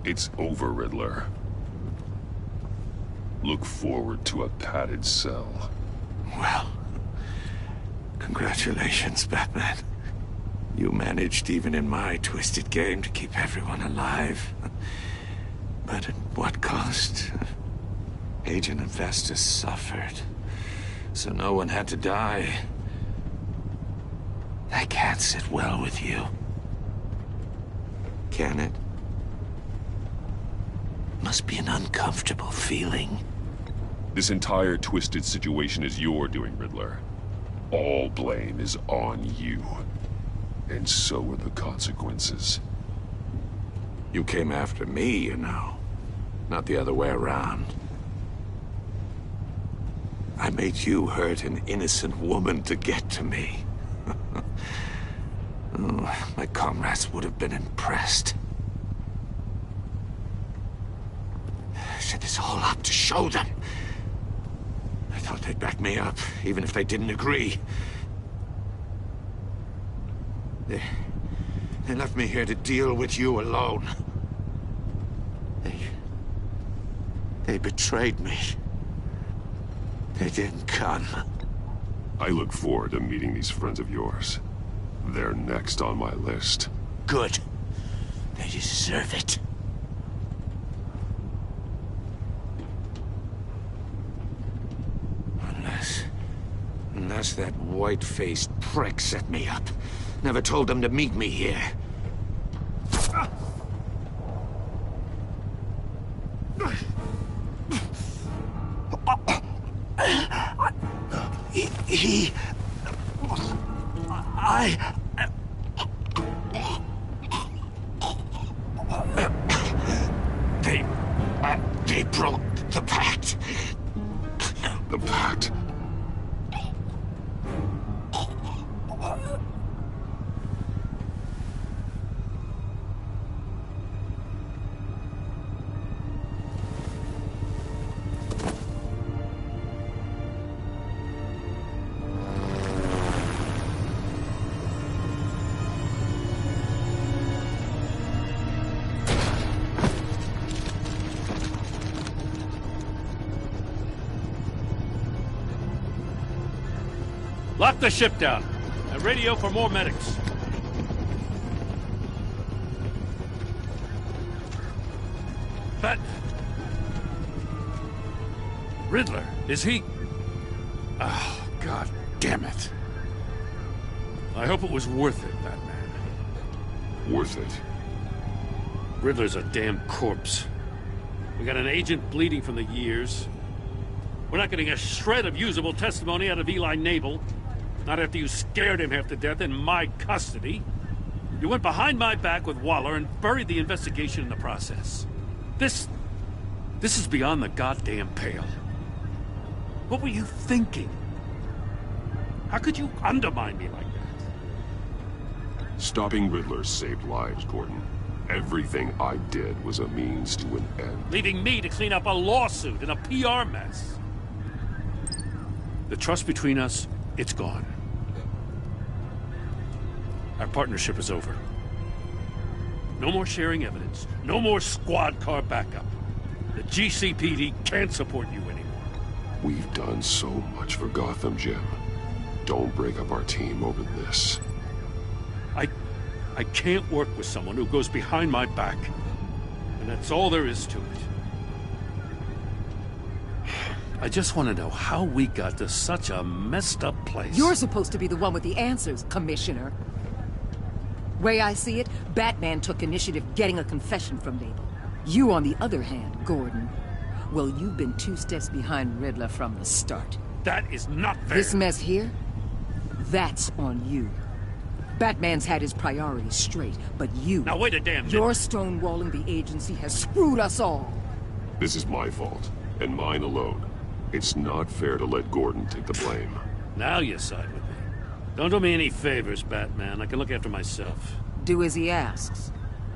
It's over, Riddler. Look forward to a padded cell. Well, congratulations, Batman. You managed, even in my twisted game, to keep everyone alive. But at what cost? Agent Avesta suffered, so no one had to die. That can't sit well with you. Can it? Must be an uncomfortable feeling. This entire twisted situation is your doing, Riddler. All blame is on you. And so are the consequences. You came after me, you know. Not the other way around. I made you hurt an innocent woman to get to me. Oh, my comrades would have been impressed. I set this all up to show them. I thought they'd back me up, even if they didn't agree. They left me here to deal with you alone. They betrayed me. They didn't come. I look forward to meeting these friends of yours. They're next on my list. Good. They deserve it. Unless that white-faced prick set me up. Never told them to meet me here. They broke the pact. The pact? Lock the ship down. And radio for more medics. But... Riddler, is he... Oh, God damn it. I hope it was worth it, Batman. Worth it? Riddler's a damn corpse. We got an agent bleeding from the years. We're not getting a shred of usable testimony out of Eli Nabel. Not after you scared him half to death in my custody. You went behind my back with Waller and buried the investigation in the process. This is beyond the goddamn pale. What were you thinking? How could you undermine me like that? Stopping Riddler saved lives, Gordon. Everything I did was a means to an end. Leaving me to clean up a lawsuit and a PR mess. The trust between us, it's gone. Our partnership is over. No more sharing evidence. No more squad car backup. The GCPD can't support you anymore. We've done so much for Gotham, Jim. Don't break up our team over this. I can't work with someone who goes behind my back. And that's all there is to it. I just want to know how we got to such a messed up place. You're supposed to be the one with the answers, Commissioner. Way I see it, Batman took initiative getting a confession from Nabel. You, on the other hand, Gordon, well, you've been 2 steps behind Riddler from the start. That is not fair. This mess here, that's on you. Batman's had his priorities straight, but you... Now wait a damn minute. Your stonewalling the agency has screwed us all. This is my fault, and mine alone. It's not fair to let Gordon take the blame. Now you side with me. Don't do me any favors, Batman. I can look after myself. Do as he asks.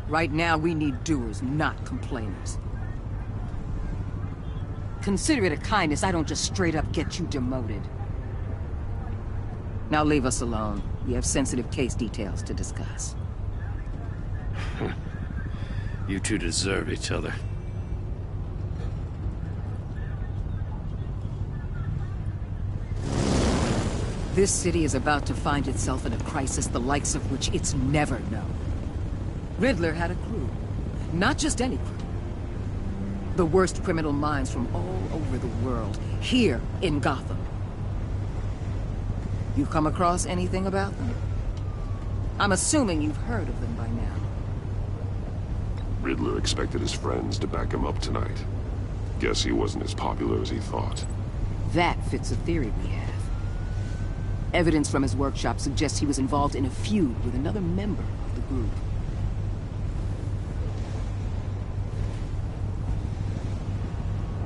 Right now, we need doers, not complainers. Consider it a kindness I don't just straight up get you demoted. Now leave us alone. We have sensitive case details to discuss. You two deserve each other. This city is about to find itself in a crisis the likes of which it's never known. Riddler had a crew. Not just any crew. The worst criminal minds from all over the world, here in Gotham. You come across anything about them? I'm assuming you've heard of them by now. Riddler expected his friends to back him up tonight. Guess he wasn't as popular as he thought. That fits a theory we have. Evidence from his workshop suggests he was involved in a feud with another member of the group.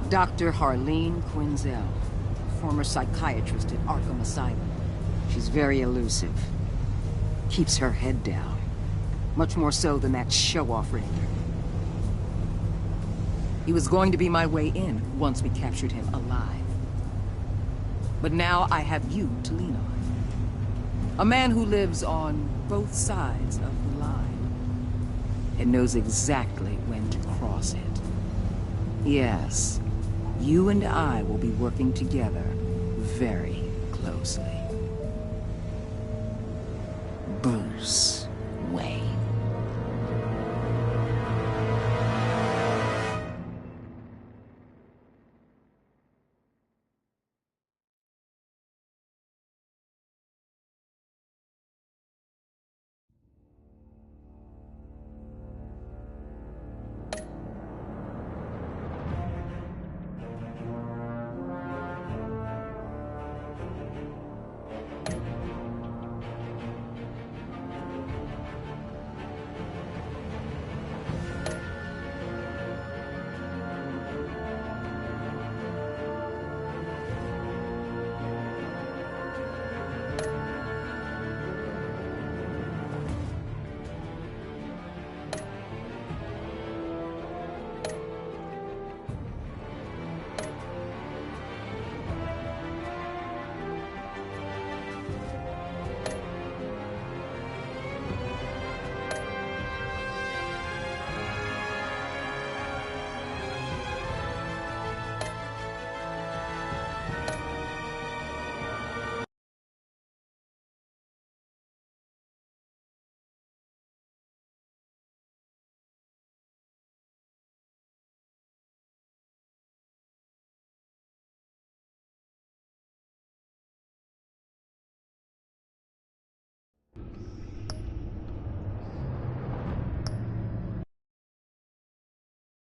Dr. Harleen Quinzel, former psychiatrist at Arkham Asylum. She's very elusive. Keeps her head down. Much more so than that show-off Riddler. He was going to be my way in once we captured him alive. But now I have you to lean on. A man who lives on both sides of the line and knows exactly when to cross it. Yes, you and I will be working together very closely. Bruce Wayne.